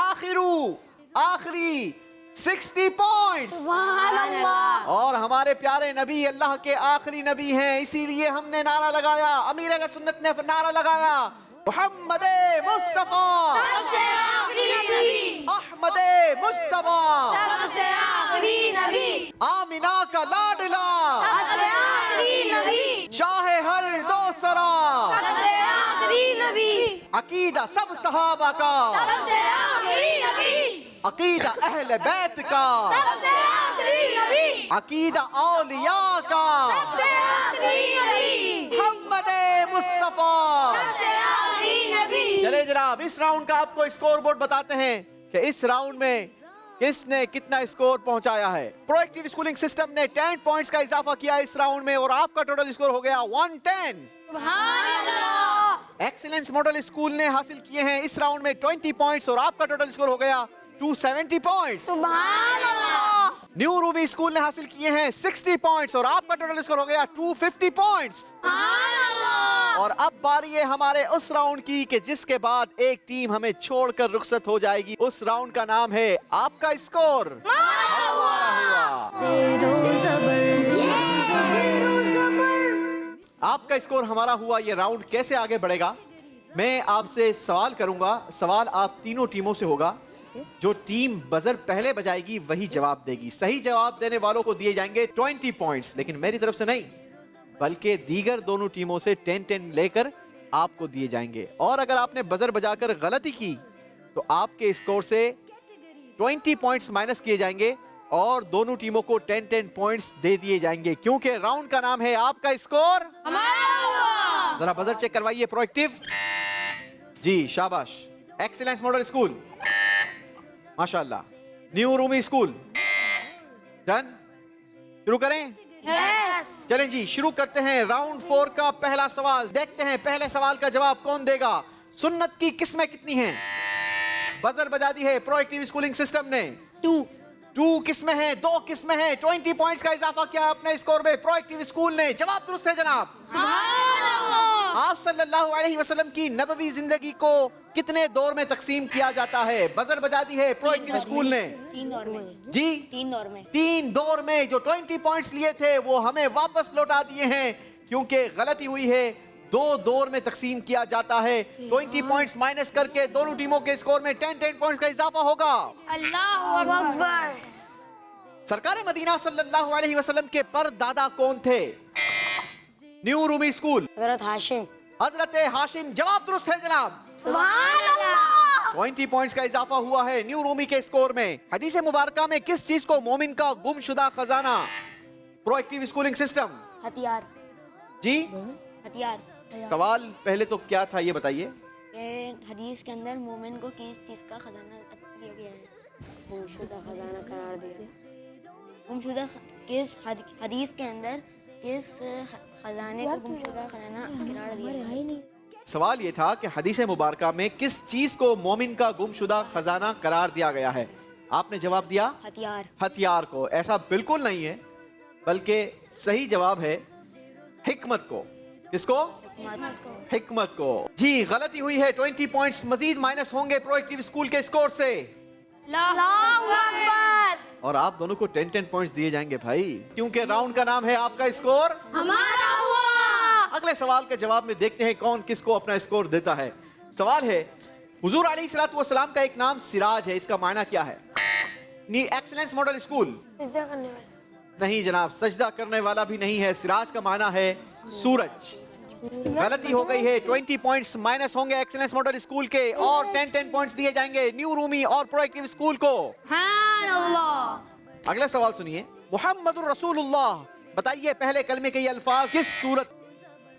आखिरू, आखिरी, 60 पॉइंट्स। सुभान अल्लाह। और हमारे प्यारे नबी अल्लाह के आखिरी नबी हैं, इसीलिए हमने नारा लगाया, अमीर अहले सुन्नत ने नारा लगाया, मोहम्मद मुस्तफा सबसे आखिरी नबी, अहमद मुस्तफा सबसे आखिरी नबी, आमिना का लाडला, सबसे आखिरी नबी, शाह हर दो सरा, सबसे आखिरी नबी, अकीदा सब सहाबा का, सबसे आखिरी नबी, अकीदा अहले बैत का, सबसे आखिरी नबी, अकीदा औलिया का, सबसे आखिरी नबी, मोहम्मद मुस्तफा। सबसे आखिरी नबी। चले जनाब, इस राउंड का आपको स्कोर बोर्ड बताते हैं कि इस राउंड में किसने कितना स्कोर पहुंचाया है। प्रोएक्टिव स्कूलिंग सिस्टम ने 10 पॉइंट्स का इजाफा किया इस राउंड में और आपका टोटल स्कोर हो गया 110। सुभान अल्लाह। एक्सीलेंस मॉडल स्कूल ने हासिल किए हैं इस राउंड में 20 पॉइंट्स और आपका टोटल स्कोर हो गया 270 पॉइंट्स। सुभान अल्लाह। न्यू रूबी स्कूल ने हासिल किए हैं 60 पॉइंट्स और आपका टोटल स्कोर हो गया 250 पॉइंट्स। सुभान अल्लाह। और अब बारी है हमारे उस राउंड की कि जिसके बाद एक टीम हमें छोड़कर रुखसत हो जाएगी। उस राउंड का नाम है आपका स्कोर। ज़ेरो ज़बर, ज़ेरो ज़बर। आपका स्कोर हमारा हुआ। ये राउंड कैसे आगे बढ़ेगा, मैं आपसे सवाल करूंगा। सवाल आप तीनों टीमों से होगा। जो टीम बजर पहले बजाएगी वही जवाब देगी। सही जवाब देने वालों को दिए जाएंगे 20 पॉइंट्स, लेकिन मेरी तरफ से नहीं बल्कि दीगर दोनों टीमों से 10-10 लेकर आपको दिए जाएंगे। और अगर आपने बजर बजाकर गलती की तो आपके स्कोर से 20 पॉइंट्स माइनस किए जाएंगे और दोनों टीमों को 10-10 पॉइंट्स दे दिए जाएंगे, क्योंकि राउंड का नाम है आपका स्कोर हमारा। जरा बजर चेक करवाइए प्रोएक्टिव जी। शाबाश। एक्सीलेंस मॉडल स्कूल माशाल्लाह। New Rumi school done. शुरू करें? चलें जी, शुरू करते हैं राउंड 4 का पहला सवाल। देखते हैं पहले सवाल का जवाब कौन देगा। सुन्नत की किस्में कितनी हैं? बजर बजा दी है प्रोएक्टिव स्कूलिंग सिस्टम ने। 2 किस्में हैं, 2 किस्में हैं। 20 पॉइंट्स का इजाफा किया अपने स्कोर में प्रोएक्टिव स्कूल ने। जवाब दुरुस्त है जनाब। सुभान अल्लाह। आप सल्लल्लाहु अलैहि वसल्लम की नबवी जिंदगी को कितने दौर में तकसीम किया जाता है? बजर बजा दी है प्रोएक्टिव स्कूल ने। 3 दौर में जी 3 दौर में 3 दौर में। जो 20 पॉइंट्स लिए थे वो हमें वापस लौटा दिए हैं क्योंकि गलती हुई है। 2 दौर में तकसीम किया जाता है। 20 पॉइंट्स माइनस करके दोनों टीमों के स्कोर में 10-10 पॉइंट्स का इजाफा होगा। अल्लाहु अकबर। सरकार मदीना सल्लल्लाहु अलैहि वसल्लम के परदादा कौन थे? न्यू रूमी स्कूल हजरत हाशिम। हजरत हाशिम। जवाब दुरुस्त है जनाब। सुभान अल्लाह। 20 पॉइंट्स का इजाफा हुआ है न्यू रूमी के स्कोर में। हदीस मुबारका में किस चीज को मोमिन का गुमशुदा खजाना? प्रोएक्टिव स्कूलिंग सिस्टम हथियार। जी हथियार। सवाल पहले तो क्या था ये बताइए। हदीस के अंदर मोमिन को किस चीज़ का खजाना दिया गया है? गुमशुदा खजाना करार दिया। गुमशुदा किस हदीस के अंदर किस खजाने को गुमशुदा खजाना करार दिया है? सवाल ये था कि हदीस मुबारका में किस चीज को मोमिन का गुमशुदा खजाना करार दिया गया है। आपने जवाब दिया हथियार। हथियार को। ऐसा बिल्कुल नहीं है, बल्कि सही जवाब है हिकमत को। किसको? हिकमत को। जी गलती हुई है। 20 पॉइंट्स मजीद माइनस होंगे प्रोएक्टिव स्कूल के स्कोर से। अल्लाहु अकबर। और आप दोनों को 10-10 पॉइंट्स दिए जाएंगे भाई, क्योंकि राउंड का नाम है आपका स्कोर हमारा हुआ। अगले सवाल के जवाब में देखते हैं कौन किसको अपना स्कोर देता है। सवाल है, हुजूर अलैहिस्सलातु वस्सलाम का एक नाम सिराज है, इसका मायना क्या है? एक्सीलेंस मॉडल स्कूल सजदा करने वाला। नहीं जनाब, सजदा करने वाला भी नहीं है। सिराज का मायना है सूरज। गलती हो गई है। 20 पॉइंट्स माइनस होंगे एक्सीलेंस मॉडल स्कूल के और 10-10 पॉइंट्स दिए जाएंगे न्यू रूमी और प्रोएक्टिव स्कूल को। सुभान अल्लाह। अगला सवाल सुनिए। मुहम्मदुर रसूलुल्लाह, बताइए पहले कलमे के ये अल्फाज किस सूरत।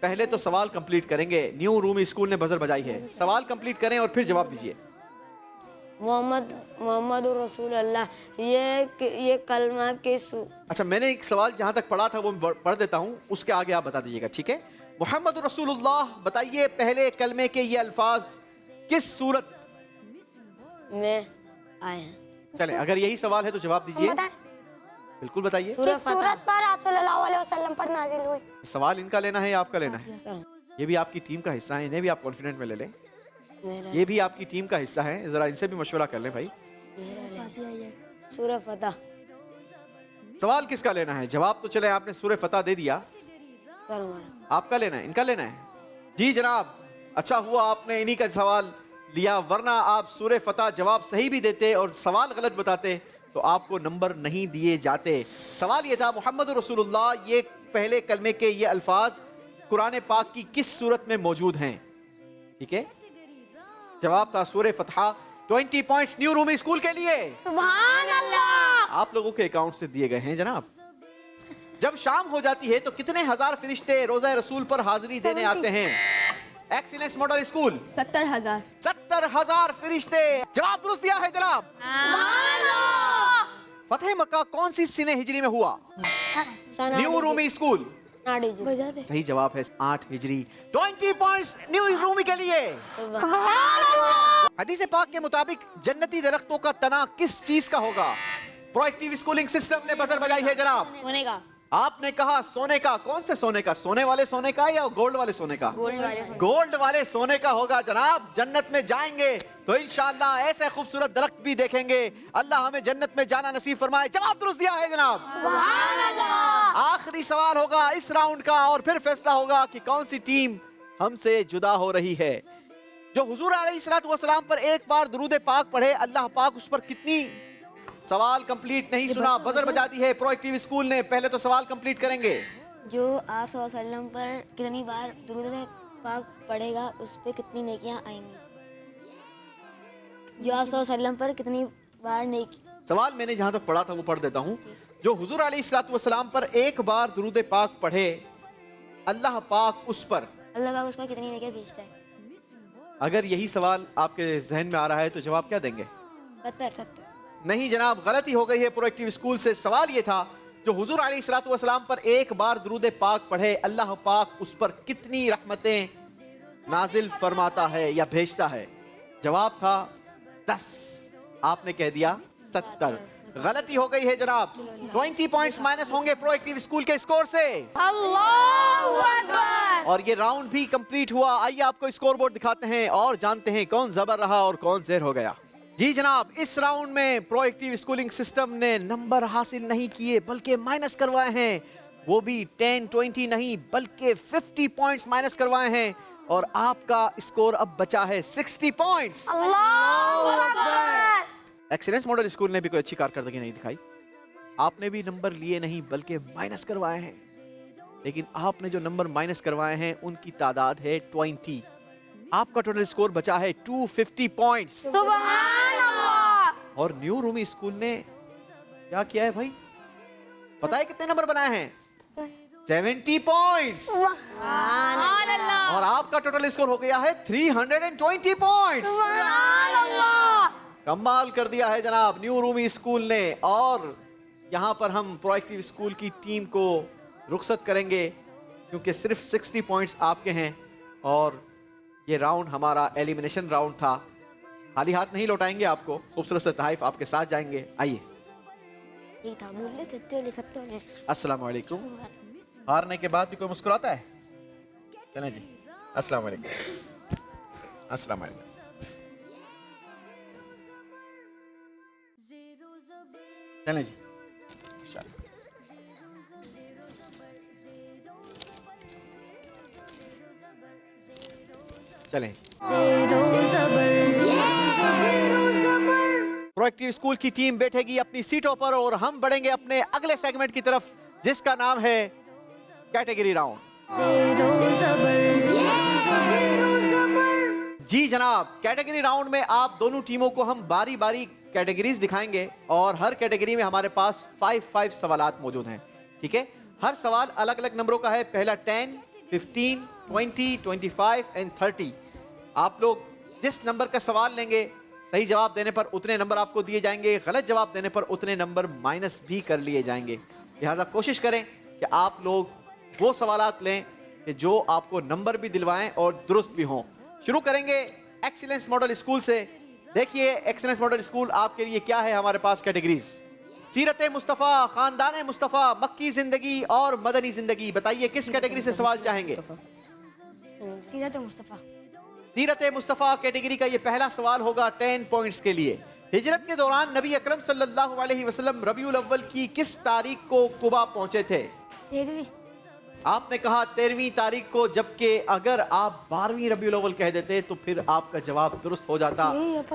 पहले तो सवाल कंप्लीट करेंगे। न्यू रूमी स्कूल ने बजर बजाई है। सवाल कंप्लीट करें और फिर जवाब दीजिए। मोहम्मद रसूल अल्लाह, ये कलमा किस। अच्छा, मैंने एक सवाल जहां तक पढ़ा था वो पढ़ देता हूं, उसके आगे आप बता दीजिएगा, ठीक है? मुहम्मद रसूलुल्लाह, बताइए पहले कलमे के ये अल्फाज किस सूरत में आए हैं? चले, अगर यही सवाल है तो जवाब दीजिए। बिल्कुल बताइए। किस सूरत पर आप सल्लल्लाहु अलैहि वसल्लम पर नाजिल हुई? सवाल इनका लेना है या आपका लेना है? ये भी आपकी टीम का हिस्सा है, इन्हें भी आप कॉन्फिडेंट में ले लें। ये भी आपकी टीम का हिस्सा है, जरा इनसे भी मशवरा कर लें भाई। सूरह फतह। सवाल किसका लेना है? जवाब तो चले आपने सूरह फतह दे दिया, आपका लेना है, इनका लेना है। जी जनाब, अच्छा हुआ आपने इन्हीं का सवाल लिया, वरना आप सूरह फतह जवाब सही भी देते और सवाल गलत बताते तो आपको नंबर नहीं दिए जाते। सवाल ये था, मुहम्मद रसूलुल्लाह, ये पहले कलमे के ये अल्फाज कुरान पाक की किस सूरत में मौजूद हैं? ठीक है, जवाब था सूरह Fataha. 20 points new Rumi school के लिए। सुभान अल्लाह। आप लोगों के अकाउंट से दिए गए हैं जनाब। जब शाम हो जाती है तो कितने हजार फरिश्ते रोजा रसूल पर हाजिरी देने आते हैं? Excellence model school 70,000। 70,000 फरिश्ते। जवाब दुरुस्त दिया है जनाब। फतेह मक्का कौन सी सिने हिजरी में हुआ? New Rumi school. सही जवाब है 8 हिजरी। 20 पॉइंट्स न्यू रूमी के लिए। हदीस पाक के मुताबिक जन्नती दरख्तों का तना किस चीज का होगा? प्रोएक्टिव स्कूलिंग सिस्टम ने बजर बजाई है जनाब। सोने का। आपने कहा सोने का। कौन से सोने का? सोने वाले सोने का या गोल्ड वाले सोने का? गोल्ड वाले सोने। गोल्ड वाले सोने का होगा जनाब। जन्नत में जाएंगे तो इंशाअल्लाह ऐसे खूबसूरत दरख्त भी देखेंगे। अल्लाह हमें जन्नत में जाना नसीब फरमाए। जवाब दुरुस्त दिया है जनाब। आखिरी सवाल होगा इस राउंड का और फिर फैसला होगा कि कौन सी टीम हमसे जुदा हो रही है। जो हुजूर अलैहिस्सलातु वस्सलाम पर एक बार दुरूद पाक पढ़े, अल्लाह पाक उस पर कितनी। सवाल कंप्लीट नहीं सुना, बजर बजा दी है प्रोएक्टिव स्कूल ने। पहले तो सवाल कंप्लीट करेंगे। जो आप सल्लल्लाहु अलैहि वसल्लम पर कितनी बार दुरूद पाक पढ़ेगा उस पे कितनी नेकियां आएंगी? जो आप सल्लल्लाहु अलैहि वसल्लम पर कितनी बार नेकी। सवाल मैंने जहां तक पढ़ा था वो पढ़ देता हूं। जो हुजूर अलैहिस्सलातु वस्सलाम पर एक बार दुरूद पाक पढ़े, अल्लाह पाक उस पर कितनी नेकियां भेजता है? अगर यही सवाल आपके जहन में आ रहा है तो जवाब क्या देंगे? 70। नहीं जनाब, गलती हो गई है प्रोएक्टिव स्कूल से। सवाल ये था जो हुजूर अलैहिस्सलातु वस्सलाम पर एक बार दुरूद पाक पढ़े, अल्लाह पाक उस पर कितनी रहमतें नाजिल फरमाता है या भेजता है? जवाब था 10। आपने कह दिया 70। गलती हो गई है जनाब। 20 पॉइंट्स माइनस होंगे प्रोएक्टिव स्कूल के स्कोर से। अल्लाहू अकबर। और ये राउंड भी कंप्लीट हुआ। आइए आपको स्कोर बोर्ड दिखाते हैं और जानते हैं कौन जबर रहा और कौन ज़ेर हो गया। जी जनाब, इस राउंड में प्रोएक्टिव स्कूलिंग सिस्टम ने नंबर हासिल नहीं किए बल्कि माइनस करवाए हैं। वो भी 10-20 नहीं बल्कि 50 पॉइंट्स माइनस करवाए हैं। और आपका स्कोर अब बचा है 60 points. Allahu Akbar. Excellence model school ने भी कोई अच्छी कारकर्दगी नहीं दिखाई। आपने भी नंबर लिए नहीं बल्कि माइनस करवाए हैं। लेकिन आपने जो नंबर माइनस करवाए हैं उनकी तादाद है 20। आपका टोटल स्कोर बचा है 250 पॉइंट्स। सुभान अल्लाह। और न्यू रूमी स्कूल ने क्या किया है भाई? पता है कितने नंबर बनाए हैं? 70 पॉइंट्स। सुभान अल्लाह। और आपका टोटल स्कोर हो गया है 320 पॉइंट्स। सुभान अल्लाह। कमाल कर दिया है जनाब न्यू रूमी स्कूल ने। और यहाँ पर हम प्रोएक्टिव स्कूल की टीम को रुखसत करेंगे क्योंकि सिर्फ 60 पॉइंट्स आपके हैं। और ये राउंड हमारा एलिमिनेशन राउंड था। खाली हाथ नहीं लौटाएंगे आपको, खूबसूरत से तहफ़ आपके साथ जाएंगे। आइए। अस्सलाम वालेकुम। हारने के बाद भी कोई मुस्कुराता है? चलें जी। अस्सलाम वालेकुम। अस्सलाम वालेकुम। चलें जी। चलें। प्रोएक्टिव स्कूल की टीम बैठेगी अपनी सीटों पर और हम बढ़ेंगे अपने अगले सेगमेंट की तरफ जिसका नाम है कैटेगरी राउंड। जी जनाब, कैटेगरी राउंड में आप दोनों टीमों को हम बारी बारी कैटेगरीज दिखाएंगे और हर कैटेगरी में हमारे पास 5 सवालात मौजूद हैं। ठीक है, हर सवाल अलग अलग नंबरों का है। पहला 10, 15, 20, 25 एंड 30। आप लोग जिस नंबर का सवाल लेंगे सही जवाब देने पर उतने नंबर आपको दिए जाएंगे, गलत जवाब देने पर उतने नंबर माइनस भी कर लिए जाएंगे। लिहाजा कोशिश करें कि आप लोग वो सवालात लें कि जो आपको नंबर भी दिलवाएं और दुरुस्त भी हों। शुरू करेंगे एक्सीलेंस मॉडल स्कूल से। देखिए एक्सीलेंस मॉडल स्कूल आपके लिए क्या है हमारे पास कैटेगरीज। सीरत मुस्तफ़ा, खानदान मुस्तफ़ा, मक्की जिंदगी और मदनी जिंदगी। बताइए किस कैटेगरी से सवाल चाहेंगे? सीरत मुस्तफ़ा। सीरत मुस्तफ़ा कैटेगरी का ये पहला सवाल होगा 10 पॉइंट्स के लिए। हिजरत के दौरान नबी अकरम सल्लल्लाहु अलैहि वसल्लम रबीउल अव्वल की किस तारीख को कुबा पहुंचे थे? 13वीं। आपने कहा 13वीं तारीख को, जबकि अगर आप 12वीं रबीउल अव्वल कह देते तो फिर आपका जवाब दुरुस्त हो जाता।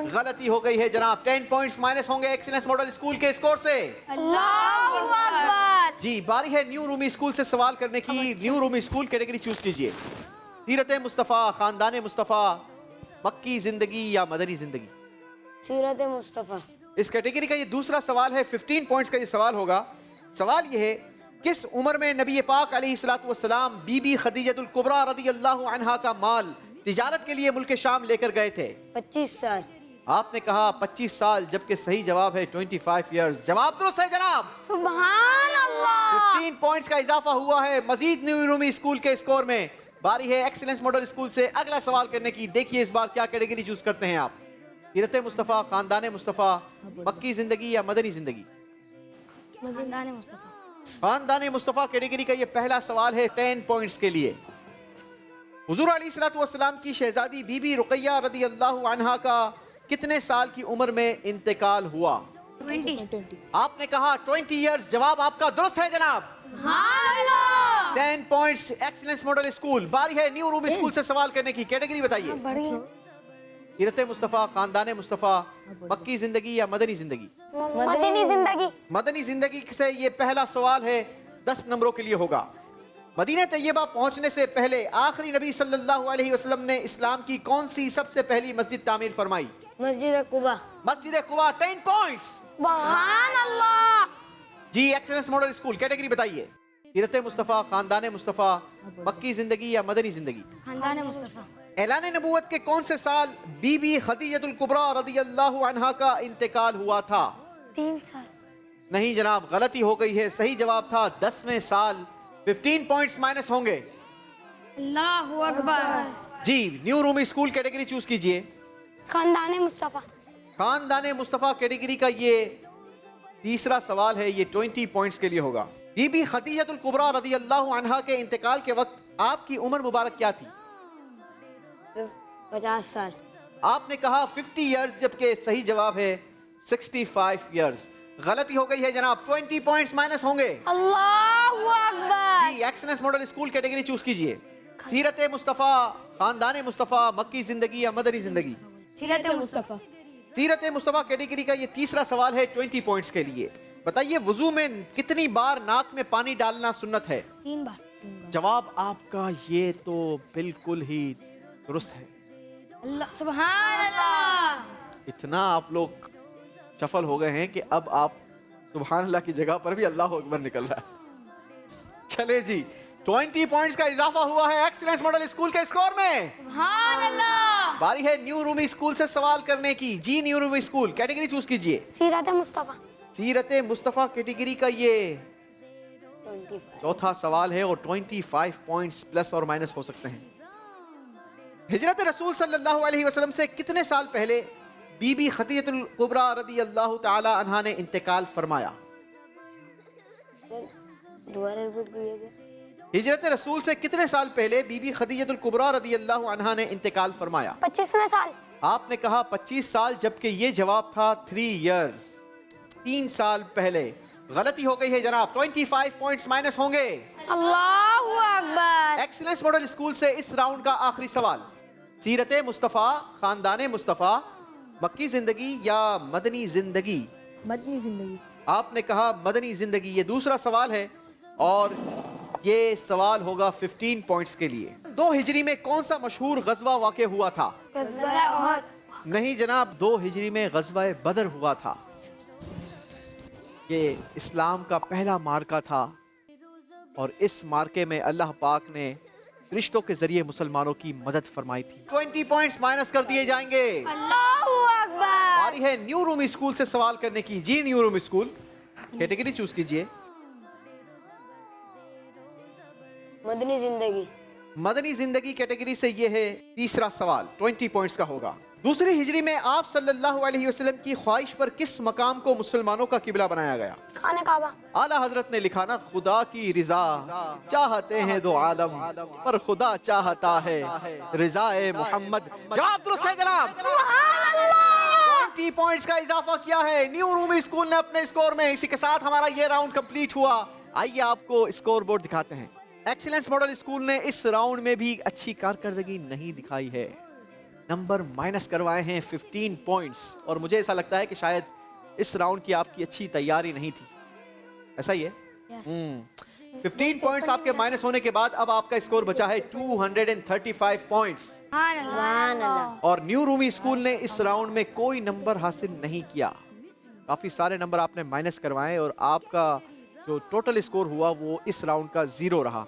गलती हो गई है जनाब। 10 पॉइंट्स माइनस होंगे एक्सीलेंस मॉडल स्कूल के स्कोर से। अल्लाहू अकबर। जी, बारी है न्यू रूमी स्कूल से सवाल करने की। New Rumi school category choose कीजिए। सीरत मुस्तफ़ा, खानदान मुस्तफ़ा, मक्की जिंदगी या मदनी जिंदगी? सीरत मुस्तफ़ा। इस कैटेगरी का ये दूसरा सवाल है। 15 पॉइंट्स का ये सवाल होगा। सवाल ये है, किस उम्र में नबी पाक अलैहिस्सलातु वस्सलाम बीबी खदीजतुल कुबरा रदियल्लाहु अन्हा का माल तिजारत के लिए मुल्क शाम लेकर गए थे? 25 साल। आपने कहा 25 साल, जबकि सही जवाब है 25 इयर्स। जवाब दुरुस्त है जनाब। सुभान अल्लाह। 15 पॉइंट्स का इजाफा हुआ है मजीद न्यू रूमी स्कूल के स्कोर में। बारी है एक्सीलेंस मॉडल स्कूल से अगला सवाल करने की। देखिए इस बार क्या कैटेगरी चूज करते हैं आप। सीरत मुस्तफ़ा, खानदान मुस्तफ़ा, मक्की जिंदगी या मदनी जिंदगी? खानदान मुस्तफ़ा। खानदान मुस्तफ़ा कैटेगरी का ये पहला सवाल है 10 पॉइंट्स के लिए। हुजूर अलैहिस्सलातु वस्सलाम की शहजादी बीबी रुकैया रदियल्लाहु अन्हा का कितने साल की उम्र में इंतकाल हुआ? 20। आपने कहा 20 इयर्स। जवाब आपका दुरुस्त है जनाब। 10 पॉइंट्स एक्सीलेंस मॉडल स्कूल। बारी है न्यू रूम स्कूल से सवाल करने की। कैटेगरी बताइए। सीरत मुस्तफ़ा, खानदान मुस्तफ़ा, मक्की जिंदगी या मदनी जिंदगी? मदनी जिंदगी। मदनी जिंदगी से ये पहला सवाल है, 10 नंबरों के लिए होगा। मदीना तैयबा पहुंचने से पहले आखिरी नबी सल्लल्लाहु अलैहि वसल्लम ने इस्लाम की कौन सी सबसे पहली मस्जिद तामीर फरमाई? मस्जिद कुबा। मस्जिद कुबा। 10 पॉइंट्स। सुभान अल्लाह। जी एक्सीलेंस मॉडल स्कूल। कैटेगरी बताइए। सीरत मुस्तफ़ा, खानदान मुस्तफ़ा, मक्की जिंदगी या मदनी जिंदगी? खानदान मुस्तफ़ा। ऐलान नबूवत के कौन से साल बीबी खदीजतुल कुबरा रदियल्लाहु अन्हा का इंतकाल हुआ था? 3 साल। नहीं जनाब, गलती हो गई है। सही जवाब था 10वें साल। 15 पॉइंट्स माइनस होंगे। अल्लाहु अकबर। जी new room school category choose कीजिए। खानदान मुस्तफ़ा। खानदान मुस्तफ़ा कैटेगरी का ये तीसरा सवाल है। ये 20 पॉइंट्स के लिए होगा। बीबी खदीजतुल कुबरा रदियल्लाहु अन्हा के इंतकाल के वक्त आपकी उम्र मुबारक क्या थी? 50 साल। आपने कहा 50 इयर्स, जबकि सही जवाब है 65 इयर्स। गलती हो गई है जनाब। 20 पॉइंट्स माइनस होंगे। अल्लाहु अकबर। जी excellence model school category choose कीजिए। सीरत मुस्तफ़ा, खानदान मुस्तफ़ा, मक्की जिंदगी या मदनी जिंदगी? सीरत मुस्तफ़ा। सीरत मुस्तफ़ा कैटेगरी का ये तीसरा सवाल है 20 पॉइंट्स के लिए। बताइए वुजू में कितनी बार नाक में पानी डालना सुन्नत है? 3 बार। जवाब आपका ये तो बिल्कुल ही दुरुस्त है। अल्लाह सुभान अल्लाह। इतना आप लोग सफल हो गए हैं कि अब आप सुभान अल्लाह की जगह पर भी अल्लाह अकबर निकल रहा है। चले जी 20 पॉइंट्स का इजाफा हुआ है एक्सीलेंस मॉडल स्कूल के स्कोर में। सुभान अल्लाह। बारी है न्यू रूमी स्कूल से सवाल करने की। जी new Rumi school category choose कीजिए। सीरत मुस्तफ़ा। सीरत मुस्तफ़ा कैटेगरी का ये चौथा सवाल है और 25 पॉइंट्स प्लस और माइनस हो सकते हैं। हिजरत रसूल सल्लल्लाहु अलैहि वसल्लम से कितने साल पहले बीबी खदीजतुल कुबरा रदियल्लाहु ताला अन्हा ने इंतकाल फरमाया? दोबारा रिपीट कीजिएगा। हिजरत रसूल से कितने साल पहले बीबी खदीजतुल कुबरा रदियल्लाहु अन्हा ने इंतकाल फरमाया? 25वें साल। आपने कहा 25 साल, जबकि ये जवाब था 3 इयर्स, 3 साल पहले। गलती हो गई है जनाब। 25 पॉइंट्स माइनस होंगे। अल्लाहु अकबर। एक्सीलेंस मॉडल स्कूल से इस राउंड का आखिरी सवाल। सीरत मुस्तफ़ा, खानदान मुस्तफ़ा, मक्की जिंदगी या मदनी जिंदगी? मदनी जिंदगी। आपने कहा मदनी जिंदगी। ये दूसरा सवाल है और ये सवाल होगा 15 पॉइंट्स के लिए। 2 हिजरी में कौन सा मशहूर गज़वा वाक़े हुआ था? नहीं जनाब, 2 हिजरी में गज़वा बदर हुआ था। ये इस्लाम का पहला मार्का था और इस मार्के में अल्लाह पाक ने रिश्तों के जरिए मुसलमानों की मदद फरमाई थी। 20 पॉइंट्स माइनस कर दिए जाएंगे। अल्लाहु अकबर। बारी है न्यू रूम स्कूल से सवाल करने की। जी new room school category choose कीजिए। मदनी जिंदगी। मदनी जिंदगी कैटेगरी से ये है तीसरा सवाल। 20 पॉइंट्स का होगा। दूसरी हिजरी में आप सल्लल्लाहु अलैहि वसल्लम की ख्वाहिश पर किस मकाम को मुसलमानों का किबला बनाया गया? खाने काबा। आला हजरत ने लिखा ना, खुदा की रिजा चाहते हैं दो आलम, पर खुदा चाहता है रिजाए मोहम्मद। जवाब दुरुस्त है जनाब। 20 पॉइंट्स का इजाफा किया है न्यू रूमी स्कूल ने अपने स्कोर में। इसी के साथ हमारा ये राउंड कंप्लीट हुआ। आइए आपको स्कोर बोर्ड दिखाते हैं। एक्सीलेंस मॉडल स्कूल ने इस राउंड में भी अच्छी कारकर्दगी नहीं दिखाई है। नंबर माइनस करवाए हैं 15 पॉइंट्स और मुझे ऐसा लगता है कि शायद इस राउंड की आपकी अच्छी तैयारी नहीं थी। ऐसा ही है? 15 पॉइंट्स आपके माइनस होने के बाद अब आपका स्कोर बचा है 235 पॉइंट्स। और न्यू रूमी स्कूल ने इस राउंड में कोई नंबर हासिल नहीं किया। काफी सारे नंबर आपने माइनस करवाए और आपका जो टोटल स्कोर हुआ वो इस राउंड का 0 रहा।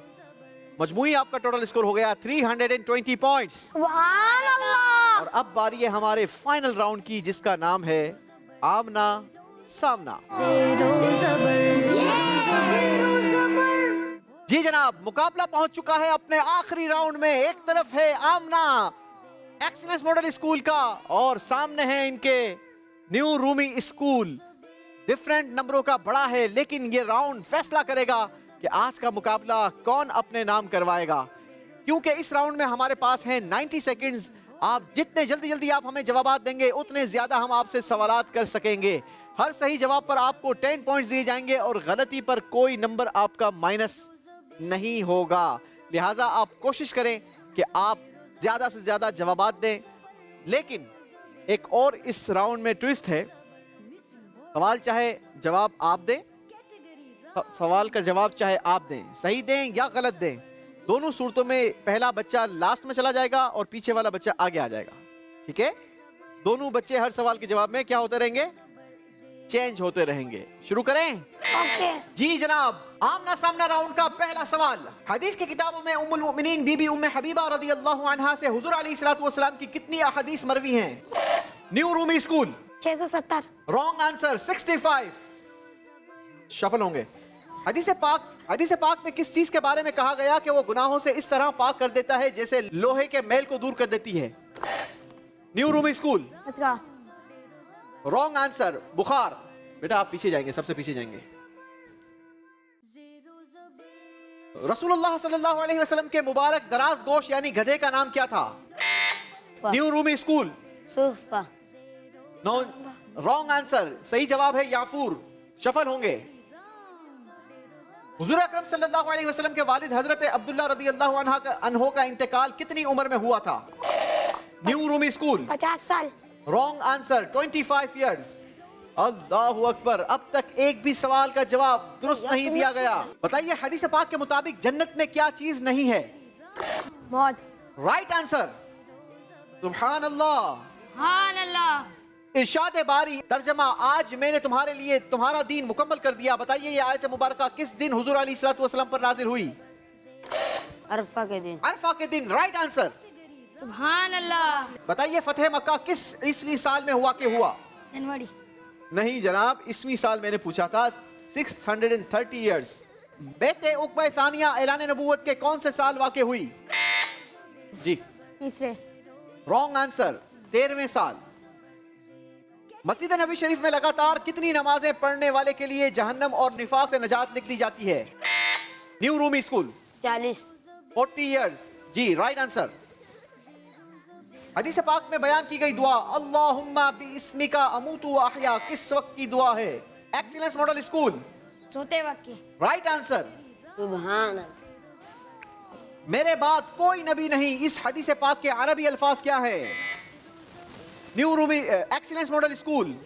मजमूई आपका टोटल स्कोर हो गया 320 पॉइंट्स। और अब बारी है हमारे फाइनल राउंड की, जिसका नाम है आमना सामना। जी जनाब, मुकाबला पहुंच चुका है अपने आखिरी राउंड में। एक तरफ है आमना एक्सीलेंस मॉडल स्कूल का और सामने है इनके न्यू रूमी स्कूल। डिफरेंट नंबरों का बड़ा है, लेकिन ये राउंड फैसला करेगा कि आज का मुकाबला कौन अपने नाम करवाएगा। क्योंकि इस राउंड में हमारे पास है 90 सेकंड्स। आप जितने जल्दी आप हमें जवाब देंगे उतने ज्यादा हम आपसे सवालात कर सकेंगे। हर सही जवाब पर आपको 10 पॉइंट्स दिए जाएंगे और गलती पर कोई नंबर आपका माइनस नहीं होगा। लिहाजा आप कोशिश करें कि आप ज्यादा से ज्यादा जवाब दें। लेकिन एक और इस राउंड में ट्विस्ट है, सवाल चाहे जवाब आप दें, सवाल का जवाब चाहे आप दें, सही दें या गलत दें, दोनों सूरतों में पहला बच्चा लास्ट में चला जाएगा और पीछे वाला बच्चा आगे आ जाएगा। ठीक है, दोनों बच्चे हर सवाल के जवाब में क्या होते रहेंगे, चेंज होते रहेंगे। शुरू करें? जी जनाब, आमना सामना राउंड का पहला सवाल। हदीस की किताबों में उम्मुल मोमिनीन बीबी उम्मे हबीबा रदियल्लाहु अन्हा से हुजूर अलैहिस्सलातु वस्सलाम की कितनी अहदीस मरवी हैं? New Rumi school 670। Wrong answer 65। Shuffle होंगे। हदीस पाक में किस चीज के बारे में कहा गया कि वो गुनाहों से इस तरह पाक कर देता है जैसे लोहे के मैल को दूर कर देती है? New Rumi school wrong answer बुखार। बेटा आप पीछे जाएंगे, सबसे पीछे जाएंगे। रसूलुल्लाह सल्लल्लाहु अलैहि वसल्लम के मुबारक दराज गोश यानी गधे का नाम क्या था? न्यू रूमी स्कूल सूफा। रॉन्ग आंसर, सही जवाब है याफूर। शफल होंगे। हुजूर अकरम सल्लल्लाहु अलैहि वसल्लम के वालिद हजरत अब्दुल्लाह रदियल्लाहु अन्हु का इंतकाल कितनी उम्र में हुआ था? न्यू रूमी स्कूल 50 साल। Wrong answer 25 years. अल्लाहु अकबर, अब तक एक भी सवाल का जवाब दुरुस्त नहीं दिया गया। बताइए हदीस पाक के मुताबिक जन्नत में क्या चीज नहीं है? मौत। Right answer. सुभान अल्लाह। सुभान अल्लाह। इरशाद बारी तर्जमा, आज मैंने तुम्हारे लिए तुम्हारा दीन मुकम्मल कर दिया। बताइए ये आयत मुबारका किस दिन हुजूर अलैहिस्सलातु वस्सलाम पर नाजिल हुई? अरफा के दिन। अरफा के दिन। Right answer. सुभान अल्लाह। बताइए फतेह मक्का किस ईस्वी साल में हुआ? जनवरी। नहीं जनाब, ईस्वी साल मैंने पूछा था। 630 इयर्स। बेटे उक़बा सानिया ऐलान नबूवत के कौन से साल वाक़े हुई? जी तीसरे। रॉन्ग आंसर 13वें साल। मस्जिद नबी शरीफ में लगातार कितनी नमाजें पढ़ने वाले के लिए जहन्नम और निफाक से नजात लिख दी जाती है? New Rumi school 40। 40 इयर्स। जी राइट आंसर। हदीस पाक में बयान की गई दुआ अल्लाहुम्मा बिइस्मिका अमूतु व अहया किस वक्त की दुआ है? एक्सीलेंस मॉडल स्कूल सोते वक्त की। Right answer. सुभान। मेरे बाद कोई नबी नहीं, इस हदीस पाक के अरबी अल्फाज क्या है? New Rumi excellence model school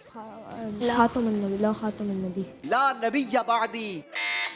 ला नबिय्य बादी।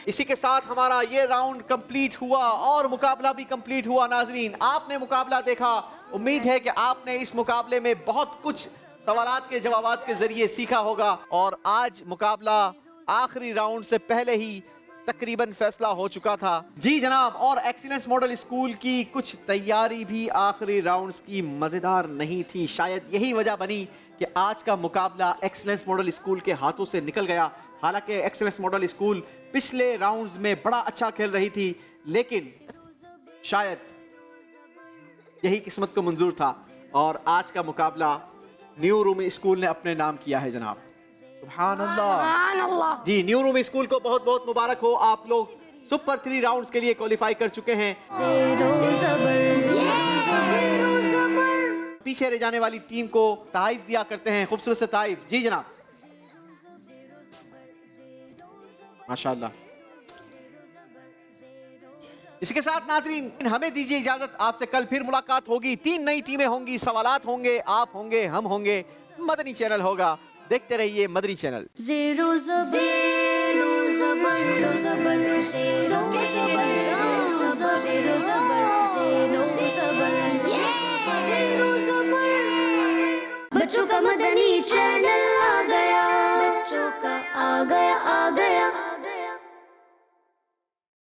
इसी के साथ हमारा ये राउंड कंप्लीट हुआ और मुकाबला भी कंप्लीट हुआ। नाजरीन, आपने मुकाबला देखा। उम्मीद है कि आपने इस मुकाबले में बहुत कुछ सवालात के जवाबात के जरिए सीखा होगा। और आज मुकाबला आखिरी राउंड से पहले ही तकरीबन फैसला हो चुका था। जी जनाब, और एक्सीलेंस मॉडल स्कूल की कुछ तैयारी भी आखिरी राउंड्स की मज़ेदार नहीं थी। शायद यही वजह बनी कि आज का मुकाबला एक्सीलेंस मॉडल स्कूल के हाथों से निकल गया। हालांकि एक्सीलेंस मॉडल स्कूल पिछले राउंड्स में बड़ा अच्छा खेल रही थी, लेकिन शायद यही किस्मत को मंजूर था और आज का मुकाबला न्यू रूमी स्कूल ने अपने नाम किया है जनाब। सुभान अल्लाह। जी, न्यू रूमी स्कूल को बहुत बहुत मुबारक हो। आप लोग सुपर 3 राउंड्स के लिए क्वालिफाई कर चुके हैं। पीछे रह जाने वाली टीम को तारीफ दिया करते हैं, खूबसूरत से तारीफ। जी जनाब, माशाअल्लाह। इसके साथ नाजरीन हमें दीजिए इजाजत। आपसे कल फिर मुलाकात होगी। 3 नई टीमें होंगी, सवालात होंगे, आप होंगे, हम होंगे, मदनी चैनल होगा। देखते रहिए मदनी चैनल। ज़ेरो ज़बर ज़ेरो ज़बर ज़ेरो ज़बर ज़ेरो ज़बर ज़ेरो ज़बर। बच्चों का मदनी चैनल आ गया, बच्चों का आ गया